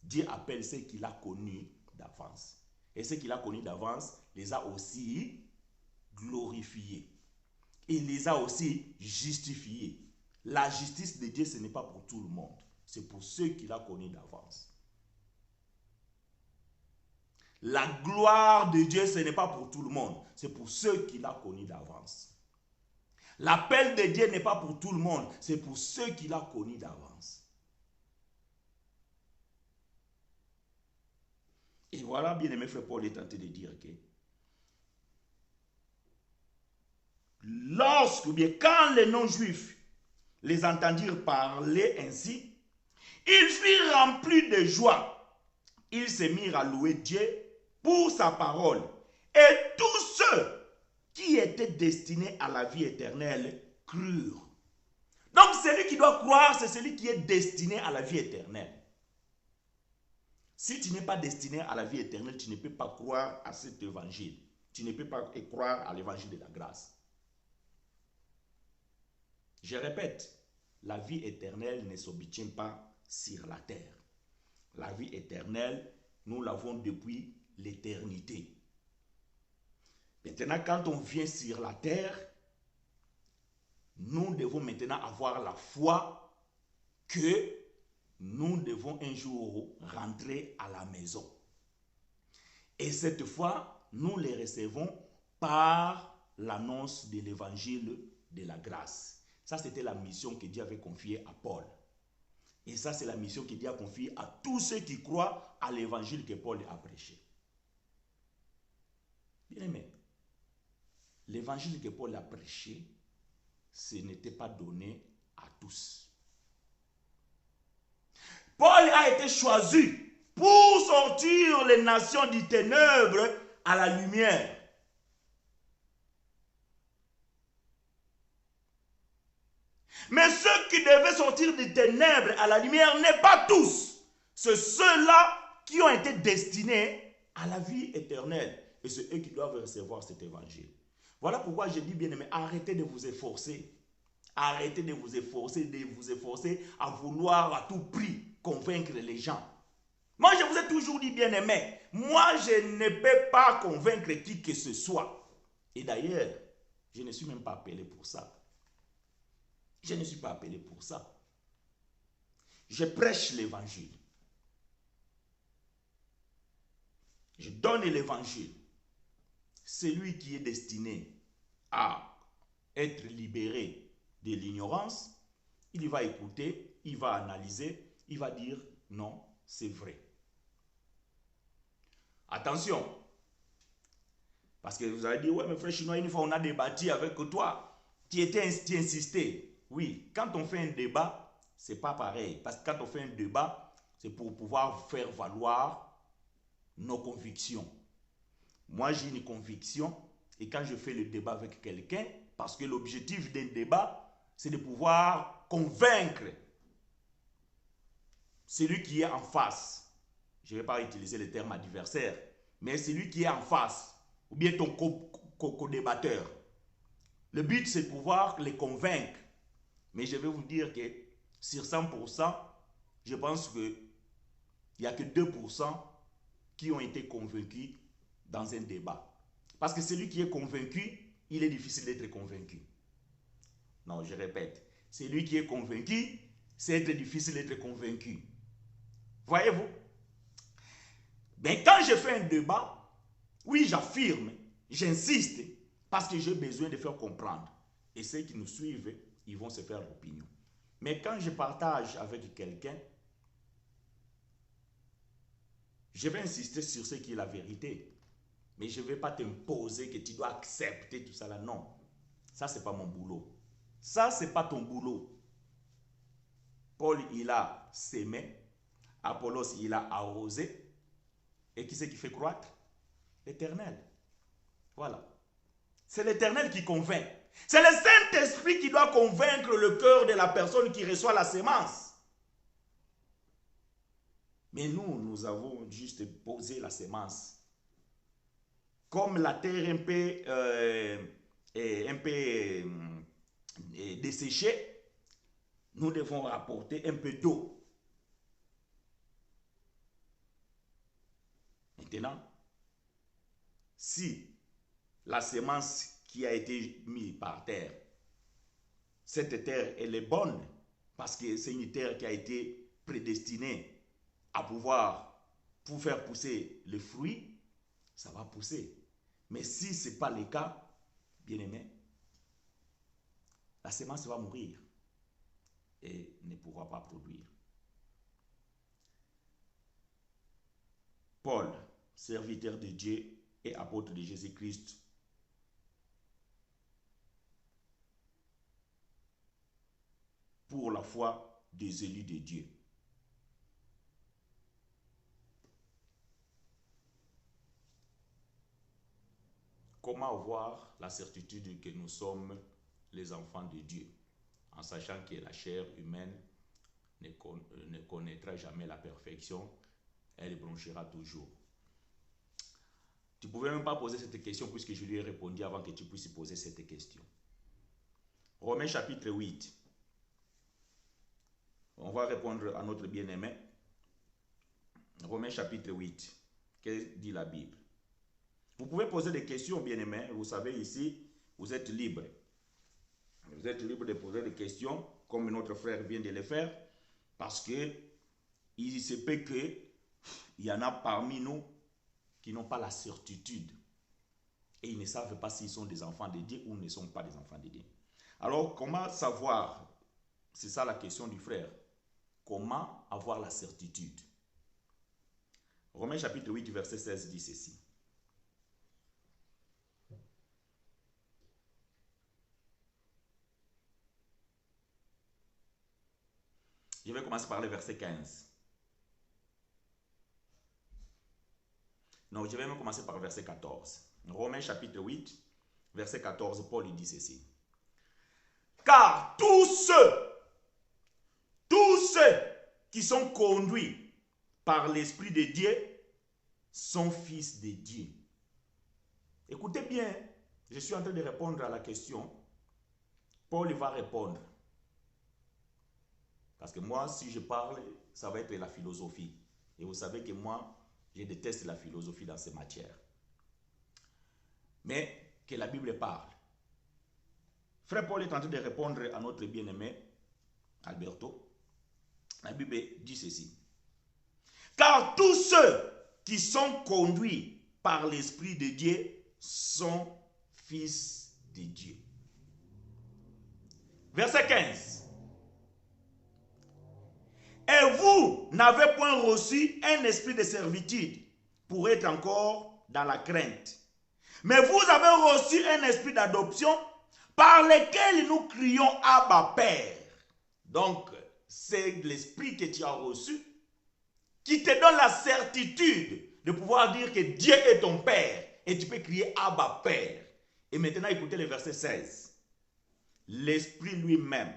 Dieu appelle ceux qu'il a connus d'avance. Et ceux qu'il a connus d'avance, les a aussi glorifiés. Il les a aussi justifiés. La justice de Dieu, ce n'est pas pour tout le monde. C'est pour ceux qu'il a connus d'avance. La gloire de Dieu, ce n'est pas pour tout le monde. C'est pour ceux qu'il a connus d'avance. L'appel de Dieu n'est pas pour tout le monde. C'est pour ceux qu'il a connus d'avance. Et voilà, bien aimé frère Paul est tenté de dire que lorsque, bien, quand les non-juifs les entendirent parler ainsi, ils furent remplis de joie. Ils se mirent à louer Dieu pour sa parole. Et tous ceux qui étaient destinés à la vie éternelle crurent. Donc celui qui doit croire, c'est celui qui est destiné à la vie éternelle. Si tu n'es pas destiné à la vie éternelle, tu ne peux pas croire à cet évangile. Tu ne peux pas croire à l'évangile de la grâce. Je répète, la vie éternelle ne s'obtient pas sur la terre. La vie éternelle, nous l'avons depuis l'éternité. Maintenant, quand on vient sur la terre, nous devons maintenant avoir la foi que nous devons un jour rentrer à la maison. Et cette fois, nous les recevons par l'annonce de l'évangile de la grâce. Ça, c'était la mission que Dieu avait confiée à Paul. Et ça, c'est la mission que Dieu a confiée à tous ceux qui croient à l'évangile que Paul a prêché. Bien aimé, l'évangile que Paul a prêché, ce n'était pas donné à tous. Paul a été choisi pour sortir les nations des ténèbres à la lumière. Mais ceux qui devaient sortir des ténèbres à la lumière n'est pas tous. C'est ceux-là qui ont été destinés à la vie éternelle. Et c'est eux qui doivent recevoir cet évangile. Voilà pourquoi je dis, bien aimé, arrêtez de vous efforcer. Arrêtez de vous efforcer à vouloir à tout prix convaincre les gens. Moi, je vous ai toujours dit, bien aimé, moi, je ne peux pas convaincre qui que ce soit. Et d'ailleurs, je ne suis même pas appelé pour ça. Je ne suis pas appelé pour ça. Je prêche l'évangile. Je donne l'évangile. Celui qui est destiné à être libéré de l'ignorance, il va écouter, il va analyser, il va dire non, c'est vrai. Attention, parce que vous allez dire, ouais, mais frère chinois, une fois on a débattu avec toi, tu insistais. Oui, quand on fait un débat, c'est pas pareil. Parce que quand on fait un débat, c'est pour pouvoir faire valoir nos convictions. Moi, j'ai une conviction, et quand je fais le débat avec quelqu'un, parce que l'objectif d'un débat, c'est de pouvoir convaincre celui qui est en face. Je ne vais pas utiliser le terme adversaire, mais celui qui est en face, ou bien ton co-débatteur. Le but, c'est de pouvoir les convaincre. Mais je vais vous dire que sur 100%, je pense qu'il n'y a que 2% qui ont été convaincus dans un débat. Parce que celui qui est convaincu, il est difficile d'être convaincu. Non, je répète. Celui qui est convaincu, c'est être difficile d'être convaincu. Voyez-vous? Mais quand je fais un débat, oui, j'affirme, j'insiste, parce que j'ai besoin de faire comprendre. Et ceux qui nous suivent, ils vont se faire l'opinion. Mais quand je partage avec quelqu'un, je vais insister sur ce qui est la vérité. Mais je ne vais pas t'imposer que tu dois accepter tout ça là. Non. Ça, ce n'est pas mon boulot. Ça, ce n'est pas ton boulot. Paul, il a sémé. Apollos, il a arrosé. Et qui c'est qui fait croître? L'Éternel. Voilà. C'est l'Éternel qui convainc. C'est le Saint-Esprit qui doit convaincre le cœur de la personne qui reçoit la sémence. Mais nous avons juste posé la sémence. Comme la terre est un peu desséchée, nous devons rapporter un peu d'eau. Maintenant, si la semence qui a été mise par terre, cette terre, elle est bonne, parce que c'est une terre qui a été prédestinée à pouvoir, pour faire pousser le fruit, ça va pousser. Mais si ce n'est pas le cas, bien aimé, la semence va mourir et ne pourra pas produire. Paul serviteur de Dieu et apôtre de Jésus-Christ, pour la foi des élus de Dieu. Comment avoir la certitude que nous sommes les enfants de Dieu, en sachant que la chair humaine ne connaîtra jamais la perfection, elle bronchera toujours. Tu ne pouvais même pas poser cette question puisque je lui ai répondu avant que tu puisses poser cette question. Romains chapitre 8. On va répondre à notre bien-aimé. Romains chapitre 8. Qu'est-ce que dit la Bible? Vous pouvez poser des questions, bien-aimés. Vous savez, ici, vous êtes libre. Vous êtes libre de poser des questions, comme notre frère vient de le faire, parce que il se peut qu'il y en a parmi nous qui n'ont pas la certitude et ils ne savent pas s'ils sont des enfants de Dieu ou ne sont pas des enfants de Dieu. Alors, comment savoir? C'est ça la question du frère. Comment avoir la certitude? Romains chapitre 8, verset 16 dit ceci. Je vais commencer par le verset 15. Non, je vais même commencer par le verset 14. Romains chapitre 8, verset 14, Paul dit ceci. Car tous ceux qui sont conduits par l'Esprit de Dieu sont fils de Dieu. Écoutez bien, je suis en train de répondre à la question. Paul va répondre. Parce que moi, si je parle, ça va être la philosophie. Et vous savez que moi, je déteste la philosophie dans ces matières. Mais que la Bible parle. Frère Paul est en train de répondre à notre bien-aimé Alberto. La Bible dit ceci. Car tous ceux qui sont conduits par l'Esprit de Dieu sont fils de Dieu. Verset 15. Et vous n'avez point reçu un esprit de servitude pour être encore dans la crainte. Mais vous avez reçu un esprit d'adoption par lequel nous crions Abba Père. Donc, c'est l'esprit que tu as reçu qui te donne la certitude de pouvoir dire que Dieu est ton Père. Et tu peux crier Abba Père. Et maintenant, écoutez le verset 16. L'Esprit lui-même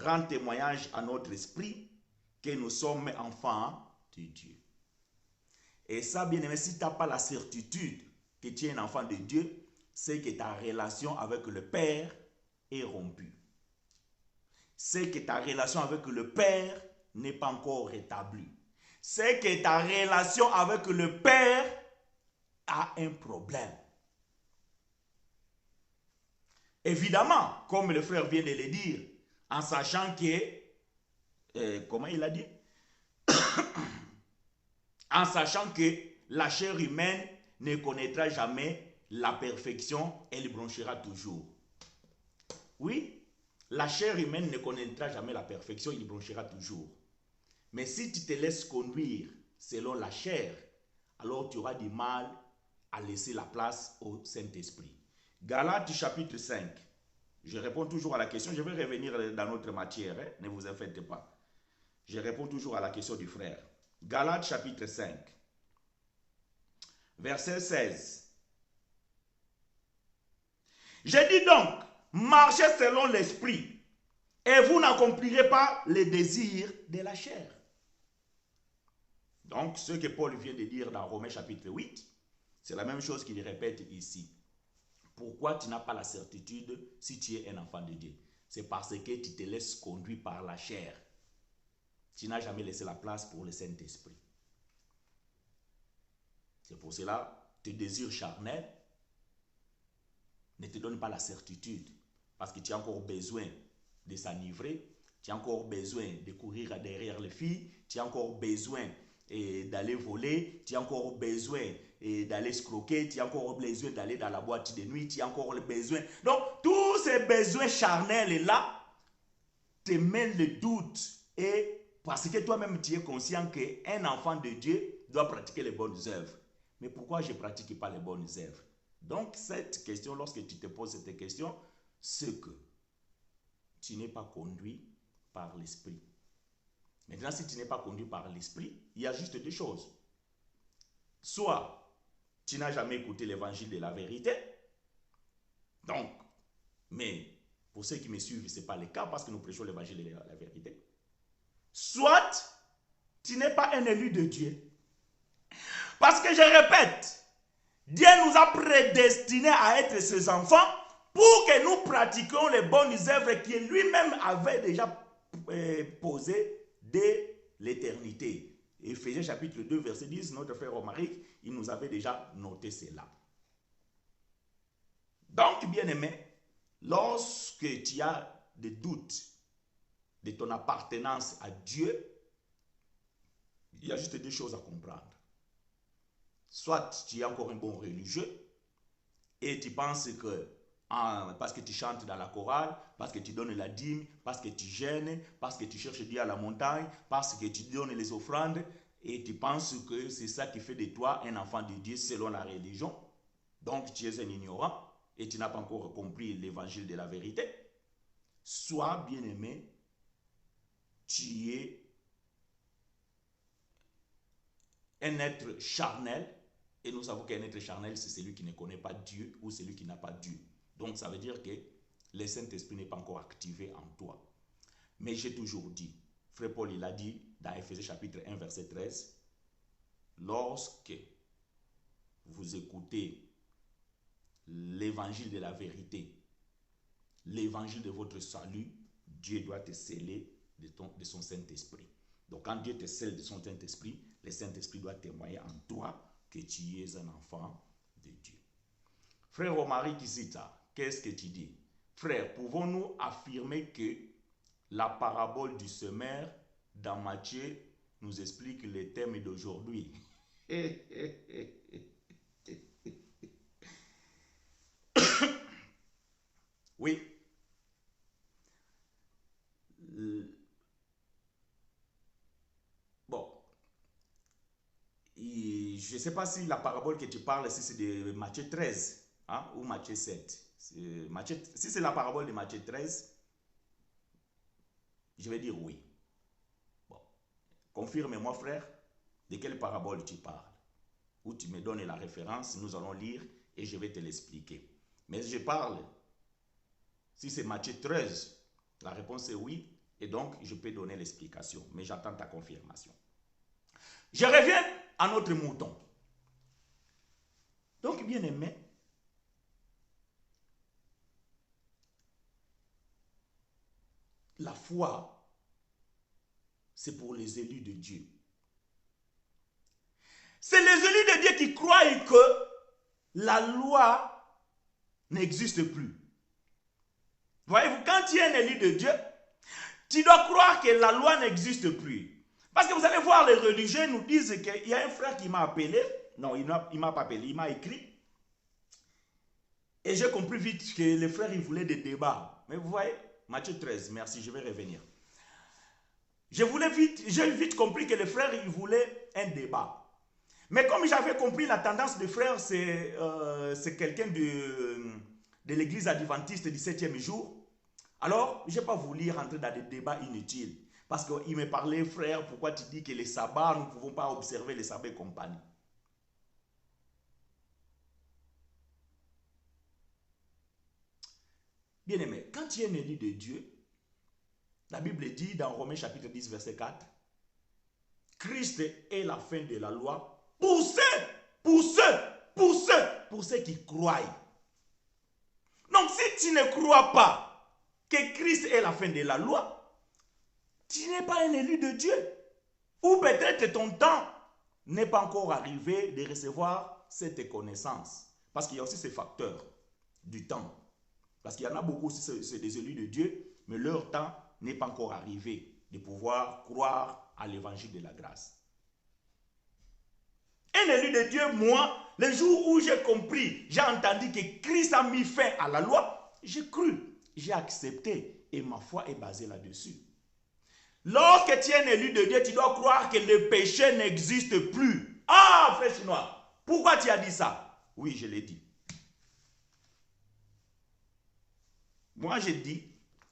rend témoignage à notre esprit que nous sommes enfants de Dieu. Et ça, bien aimé, si tu n'as pas la certitude que tu es un enfant de Dieu, c'est que ta relation avec le Père est rompue. C'est que ta relation avec le Père n'est pas encore rétablie. C'est que ta relation avec le Père a un problème. Évidemment, comme le frère vient de le dire, en sachant que, comment il a dit? En sachant que la chair humaine ne connaîtra jamais la perfection, elle bronchera toujours. Oui, la chair humaine ne connaîtra jamais la perfection, il bronchera toujours. Mais si tu te laisses conduire selon la chair, alors tu auras du mal à laisser la place au Saint-Esprit. Galates chapitre 5. Je réponds toujours à la question. Je vais revenir dans notre matière. Ne vous en faites pas. Je réponds toujours à la question du frère. Galates chapitre 5. Verset 16. Je dis donc, marchez selon l'esprit et vous n'accomplirez pas les désirs de la chair. Donc, ce que Paul vient de dire dans Romains chapitre 8, c'est la même chose qu'il répète ici. Pourquoi tu n'as pas la certitude si tu es un enfant de Dieu? C'est parce que tu te laisses conduire par la chair. Tu n'as jamais laissé la place pour le Saint-Esprit. C'est pour cela que tes désirs charnels ne te donnent pas la certitude. Parce que tu as encore besoin de s'enivrer, tu as encore besoin de courir derrière les filles, tu as encore besoin d'aller voler, tu as encore besoin d'aller escroquer, tu as encore besoin d'aller dans la boîte de nuit, tu as encore besoin. Donc, tous ces besoins charnels-là te mènent le doute. Et parce que toi-même, tu es conscient qu'un enfant de Dieu dois pratiquer les bonnes œuvres. Mais pourquoi je ne pratique pas les bonnes œuvres? Donc, cette question, lorsque tu te poses cette question, c'est que tu n'es pas conduit par l'esprit. Maintenant, si tu n'es pas conduit par l'esprit, il y a juste deux choses. Soit tu n'as jamais écouté l'évangile de la vérité. Donc, mais pour ceux qui me suivent, ce n'est pas le cas parce que nous prêchons l'évangile de la vérité. Soit tu n'es pas un élu de Dieu. Parce que je répète, Dieu nous a prédestinés à être ses enfants pour que nous pratiquions les bonnes œuvres qu'il lui-même avait déjà posées dès l'éternité. Éphésiens chapitre 2, verset 10, notre frère Romaric, il nous avait déjà noté cela. Donc, bien-aimé, lorsque tu as des doutes de ton appartenance à Dieu, il y a juste deux choses à comprendre. Soit tu es encore un bon religieux et tu penses que parce que tu chantes dans la chorale, parce que tu donnes la dîme, parce que tu jeûnes, parce que tu cherches Dieu à la montagne, parce que tu donnes les offrandes, et tu penses que c'est ça qui fait de toi un enfant de Dieu selon la religion. Donc tu es un ignorant et tu n'as pas encore compris l'évangile de la vérité. Soit, bien-aimé, tu es un être charnel, et nous savons qu'un être charnel, c'est celui qui ne connaît pas Dieu ou celui qui n'a pas Dieu. Donc, ça veut dire que le Saint-Esprit n'est pas encore activé en toi. Mais j'ai toujours dit, Frère Paul, il a dit dans Éphésiens chapitre 1, verset 13, lorsque vous écoutez l'évangile de la vérité, l'évangile de votre salut, Dieu doit te sceller de son Saint-Esprit. Donc, quand Dieu te scelle de son Saint-Esprit, le Saint-Esprit doit témoigner en toi que tu es un enfant de Dieu. Frère Romaric Kisita, qu'est-ce que tu dis? Frère, pouvons-nous affirmer que la parabole du semeur dans Matthieu nous explique les thèmes d'aujourd'hui? Oui. Bon. Je ne sais pas si la parabole que tu parles, si c'est de Matthieu 13 ou Matthieu 7. Si c'est la parabole de Matthieu 13, je vais dire oui. Bon. Confirme-moi, frère, de quelle parabole tu parles. Ou tu me donnes la référence, nous allons lire et je vais te l'expliquer. Mais je parle, si c'est Matthieu 13, la réponse est oui, et donc je peux donner l'explication, mais j'attends ta confirmation. Je reviens à notre mouton. Donc, bien aimé, la foi, c'est pour les élus de Dieu. C'est les élus de Dieu qui croient que la loi n'existe plus. Voyez-vous, quand tu es un élu de Dieu, tu dois croire que la loi n'existe plus. Parce que vous allez voir, les religieux nous disent qu'il y a un frère qui m'a appelé. Non, il ne m'a pas appelé, il m'a écrit. Et j'ai compris vite que le frère, il voulait des débats. Mais vous voyez, Matthieu 13, merci, je vais revenir. J'ai vite compris que le frère, il voulait un débat. Mais comme j'avais compris la tendance du frère, c'est quelqu'un de l'église adventiste du 7e jour. Alors, je n'ai pas voulu rentrer dans des débats inutiles. Parce qu'il me parlait, frère, pourquoi tu dis que les sabbats, nous ne pouvons pas observer les sabbats et compagnie. Bien-aimé, quand tu es un élu de Dieu, la Bible dit dans Romains chapitre 10, verset 4, Christ est la fin de la loi pour ceux qui croient. Donc, si tu ne crois pas que Christ est la fin de la loi, tu n'es pas un élu de Dieu. Ou peut-être ton temps n'est pas encore arrivé de recevoir cette connaissance. Parce qu'il y a aussi ces facteurs du temps. Parce qu'il y en a beaucoup aussi, c'est des élus de Dieu, mais leur temps n'est pas encore arrivé de pouvoir croire à l'évangile de la grâce. Un élu de Dieu, moi, le jour où j'ai compris, j'ai entendu que Christ a mis fin à la loi, j'ai cru, j'ai accepté et ma foi est basée là-dessus. Lorsque tu es un élu de Dieu, tu dois croire que le péché n'existe plus. Ah, frère chinois, pourquoi tu as dit ça? Oui, je l'ai dit. Moi, je dis,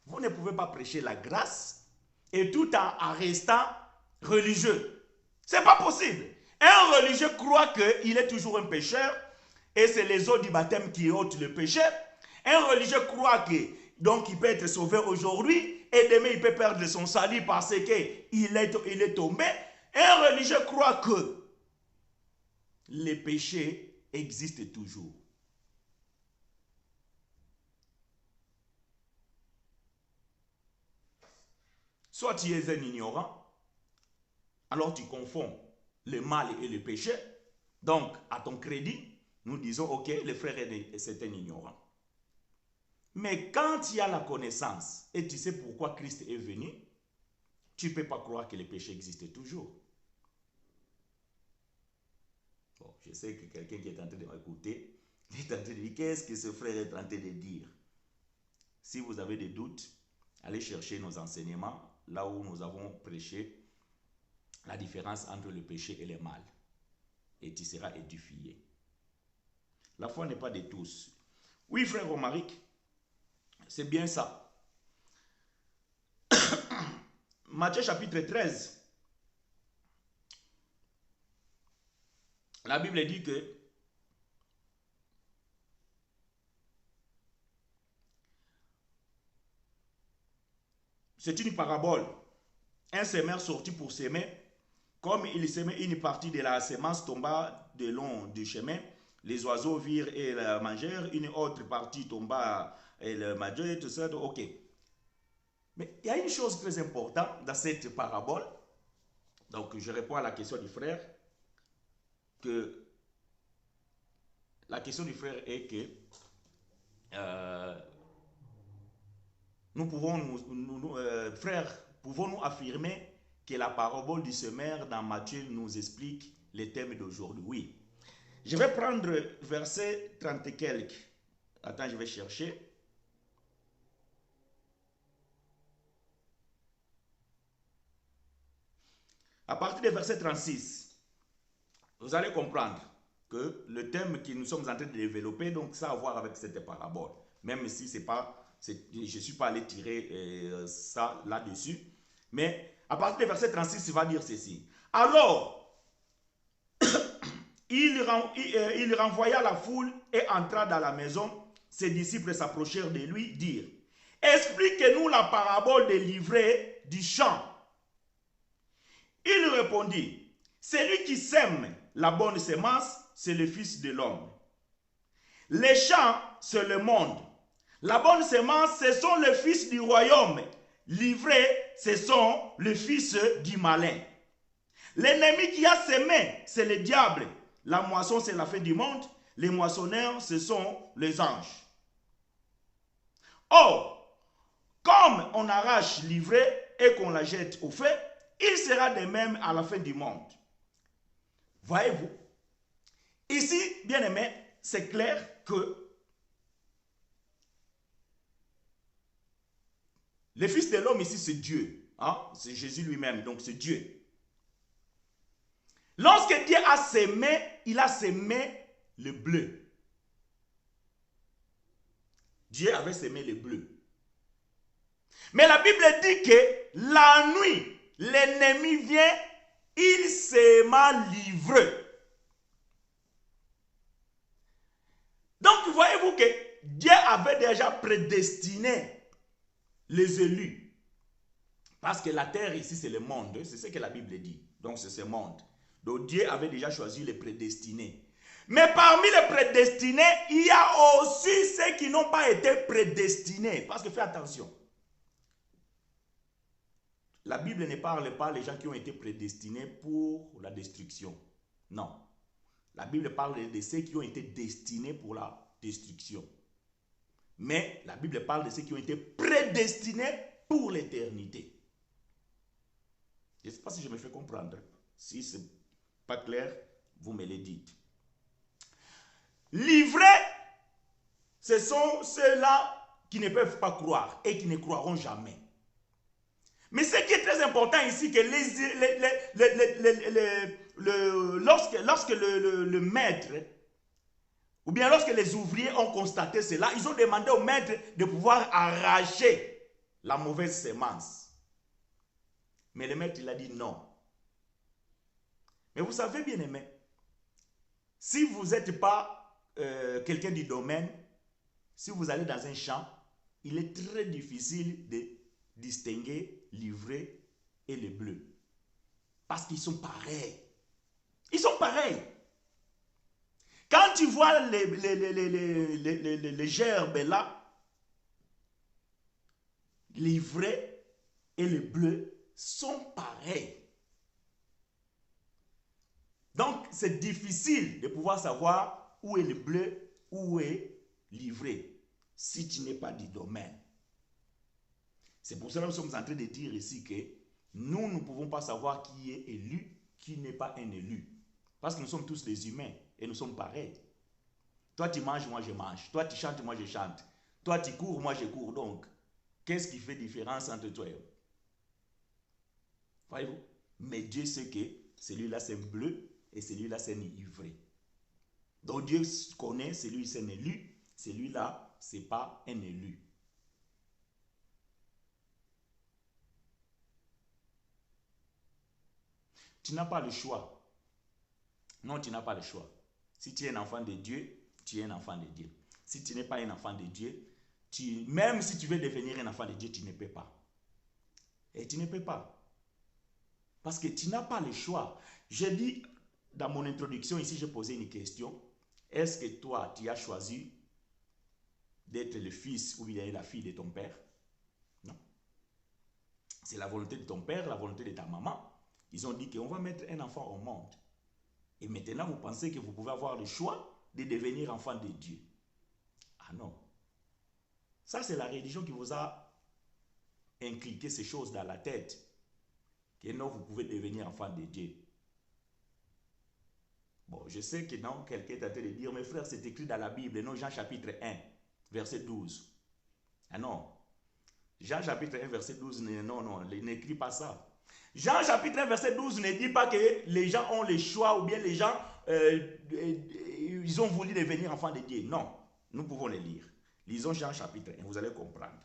vous ne pouvez pas prêcher la grâce et tout en restant religieux. C'est pas possible. Un religieux croit qu'il est toujours un pécheur et c'est les eaux du baptême qui ôtent le péché. Un religieux croit que donc il peut être sauvé aujourd'hui et demain il peut perdre son salut parce qu'il est tombé. Un religieux croit que les péchés existent toujours. Soit tu es un ignorant, alors tu confonds le mal et le péché. Donc, à ton crédit, nous disons, ok, le frère c'est un ignorant. Mais quand tu as la connaissance et tu sais pourquoi Christ est venu, tu ne peux pas croire que le péché existe toujours. Bon, je sais que quelqu'un qui est en train de m'écouter est en train de dire, qu'est-ce que ce frère est en train de dire? Si vous avez des doutes, allez chercher nos enseignements, là où nous avons prêché la différence entre le péché et le mal. Et tu seras édifié. La foi n'est pas de tous. Oui, frère Romaric, c'est bien ça. Matthieu chapitre 13. La Bible dit que c'est une parabole. Un semeur sortit pour s'aimer. Comme il s'aimait, une partie de la semence tomba de long du chemin. Les oiseaux virent et la mangèrent. Une autre partie tomba et le mangèrent, tout ça. Ok. Mais il y a une chose très importante dans cette parabole. Donc, je réponds à la question du frère. Que la question du frère est que nous pouvons, frère, pouvons-nous affirmer que la parabole du semeur dans Matthieu nous explique les thèmes d'aujourd'hui? Oui. Je vais prendre verset 30 et quelques. Attends, je vais chercher. À partir du verset 36, vous allez comprendre que le thème que nous sommes en train de développer, donc ça a à voir avec cette parabole. Même si c'est pas, je ne suis pas allé tirer ça là-dessus. Mais à partir du verset 36, il va dire ceci. Alors, il renvoya la foule et entra dans la maison. Ses disciples s'approchèrent de lui, dirent, expliquez-nous la parabole des livrets du champ. Il répondit, celui qui sème la bonne semence, c'est le Fils de l'homme. Les champs, c'est le monde. La bonne semence, ce sont les fils du royaume. Livrés, ce sont les fils du malin. L'ennemi qui a semé, c'est le diable. La moisson, c'est la fin du monde. Les moissonneurs, ce sont les anges. Or, comme on arrache l'ivraie et qu'on la jette au feu, il sera de même à la fin du monde. Voyez-vous, ici, bien aimé, c'est clair que le Fils de l'homme ici, c'est Dieu. Hein? C'est Jésus lui-même, donc c'est Dieu. Lorsque Dieu a semé, il a semé le bleu. Dieu avait semé le bleu. Mais la Bible dit que la nuit, l'ennemi vient, il sème l'ivraie. Donc, voyez-vous que Dieu avait déjà prédestiné les élus. Parce que la terre ici, c'est le monde. C'est ce que la Bible dit. Donc, c'est ce monde. Donc, Dieu avait déjà choisi les prédestinés. Mais parmi les prédestinés, il y a aussi ceux qui n'ont pas été prédestinés. Parce que fais attention. La Bible ne parle pas des gens qui ont été prédestinés pour la destruction. Non. La Bible parle de ceux qui ont été destinés pour la destruction. Mais la Bible parle de ceux qui ont été prédestinés pour l'éternité. Je ne sais pas si je me fais comprendre. Si ce n'est pas clair, vous me le dites. Livrés, ce sont ceux-là qui ne peuvent pas croire et qui ne croiront jamais. Mais ce qui est très important ici, que lorsque le maître, ou bien lorsque les ouvriers ont constaté cela, ils ont demandé au maître de pouvoir arracher la mauvaise semence. Mais le maître, il a dit non. Mais vous savez, bien aimé, si vous n'êtes pas quelqu'un du domaine, si vous allez dans un champ, il est très difficile de distinguer l'ivraie et le bleu. Parce qu'ils sont pareils. Ils sont pareils. Quand tu vois les gerbes là, l'ivraie et le bleu sont pareils. Donc, c'est difficile de pouvoir savoir où est le bleu, où est l'ivraie, si tu n'es pas du domaine. C'est pour cela que nous sommes en train de dire ici que nous ne pouvons pas savoir qui est élu, qui n'est pas un élu. Parce que nous sommes tous des humains et nous sommes pareils. Toi, tu manges, moi, je mange. Toi, tu chantes, moi, je chante. Toi, tu cours, moi, je cours. Donc, qu'est-ce qui fait différence entre toi et moi? Voyez-vous? Mais Dieu sait que celui-là, c'est un bleu et celui-là, c'est un ivraie. Donc, Dieu connaît celui-là, c'est un élu. Celui-là, ce n'est pas un élu. Tu n'as pas le choix. Non, tu n'as pas le choix. Si tu es un enfant de Dieu, tu es un enfant de Dieu. Si tu n'es pas un enfant de Dieu, même si tu veux devenir un enfant de Dieu, tu ne peux pas. Et tu ne peux pas. Parce que tu n'as pas le choix. J'ai dit, dans mon introduction ici, j'ai posé une question. Est-ce que toi, tu as choisi d'être le fils ou bien la fille de ton père? Non. C'est la volonté de ton père, la volonté de ta maman. Ils ont dit qu'on va mettre un enfant au monde. Et maintenant, vous pensez que vous pouvez avoir le choix de devenir enfant de Dieu. Ah non. Ça, c'est la religion qui vous a inculqué ces choses dans la tête. Que non, vous pouvez devenir enfant de Dieu. Bon, je sais que non, quelqu'un est en train de dire, mes frères, c'est écrit dans la Bible, non, Jean chapitre 1, verset 12. Ah non. Jean chapitre 1, verset 12, non, il n'écrit pas ça. Jean chapitre 1, verset 12 ne dit pas que les gens ont le choix ou bien les gens, ils ont voulu devenir enfants de Dieu. Non, nous pouvons les lire. Lisons Jean chapitre 1, vous allez comprendre.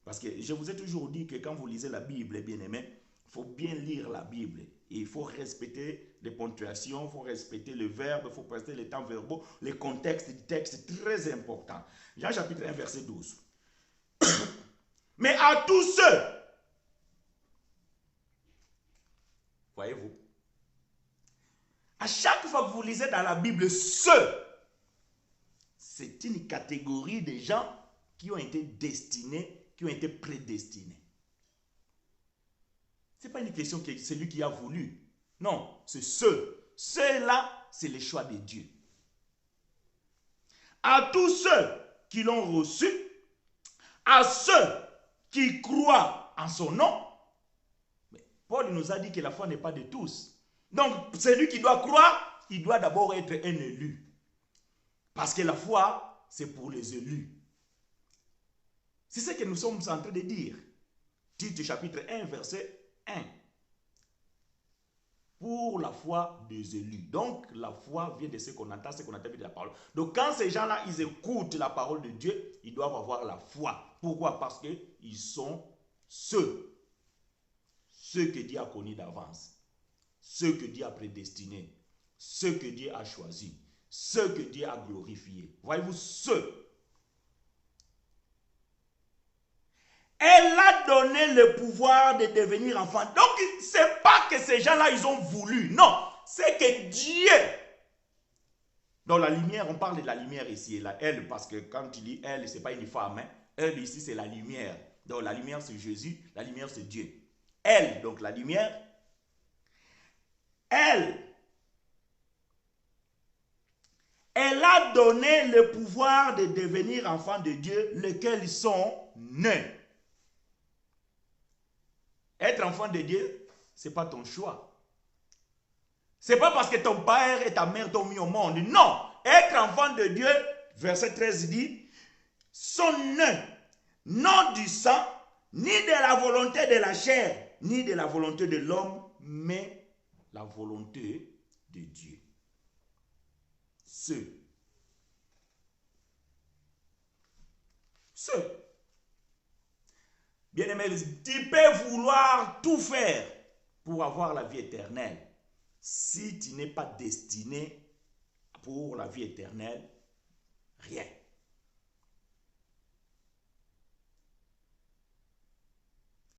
Parce que je vous ai toujours dit que quand vous lisez la Bible, bien aimé, il faut bien lire la Bible. Et il faut respecter les ponctuations, il faut respecter le verbe, il faut respecter les temps verbaux, le contexte du texte, c'est très important. Jean chapitre 1, verset 12. Mais à tous ceux, voyez-vous, à chaque fois que vous lisez dans la Bible, ceux, c'est une catégorie de gens qui ont été destinés, qui ont été prédestinés. Ce n'est pas une question que c'est lui qui a voulu. Non, c'est ceux. Ceux-là, c'est le choix de Dieu. À tous ceux qui l'ont reçu, à ceux qui croient en son nom, mais Paul nous a dit que la foi n'est pas de tous. Donc, celui qui doit croire, il doit d'abord être un élu. Parce que la foi, c'est pour les élus. C'est ce que nous sommes en train de dire. Tite chapitre 1, verset 1. Pour la foi des élus. Donc, la foi vient de ce qu'on entend, ce qu'on entend de la parole. Donc, quand ces gens-là, ils écoutent la parole de Dieu, ils doivent avoir la foi. Pourquoi? Parce qu'ils sont ceux que Dieu a connus d'avance, ceux que Dieu a prédestinés, ceux que Dieu a choisis, ceux que Dieu a glorifiés. Voyez-vous, ceux. Elle a donné le pouvoir de devenir enfant. Donc, ce n'est pas que ces gens-là, ils ont voulu. Non, c'est que Dieu. Dans la lumière, on parle de la lumière ici. Et là, elle, parce que quand tu dis elle, ce n'est pas une femme. Hein. Elle, ici, c'est la lumière. Donc, la lumière, c'est Jésus. La lumière, c'est Dieu. Elle, donc la lumière. Elle a donné le pouvoir de devenir enfant de Dieu, lesquels sont nés. Être enfant de Dieu, ce n'est pas ton choix. Ce n'est pas parce que ton père et ta mère t'ont mis au monde. Non. Être enfant de Dieu, verset 13 dit, sont nés, non du sang, ni de la volonté de la chair, ni de la volonté de l'homme, mais la volonté de Dieu. Ce. Bien-aimé, tu peux vouloir tout faire pour avoir la vie éternelle. Si tu n'es pas destiné pour la vie éternelle, rien.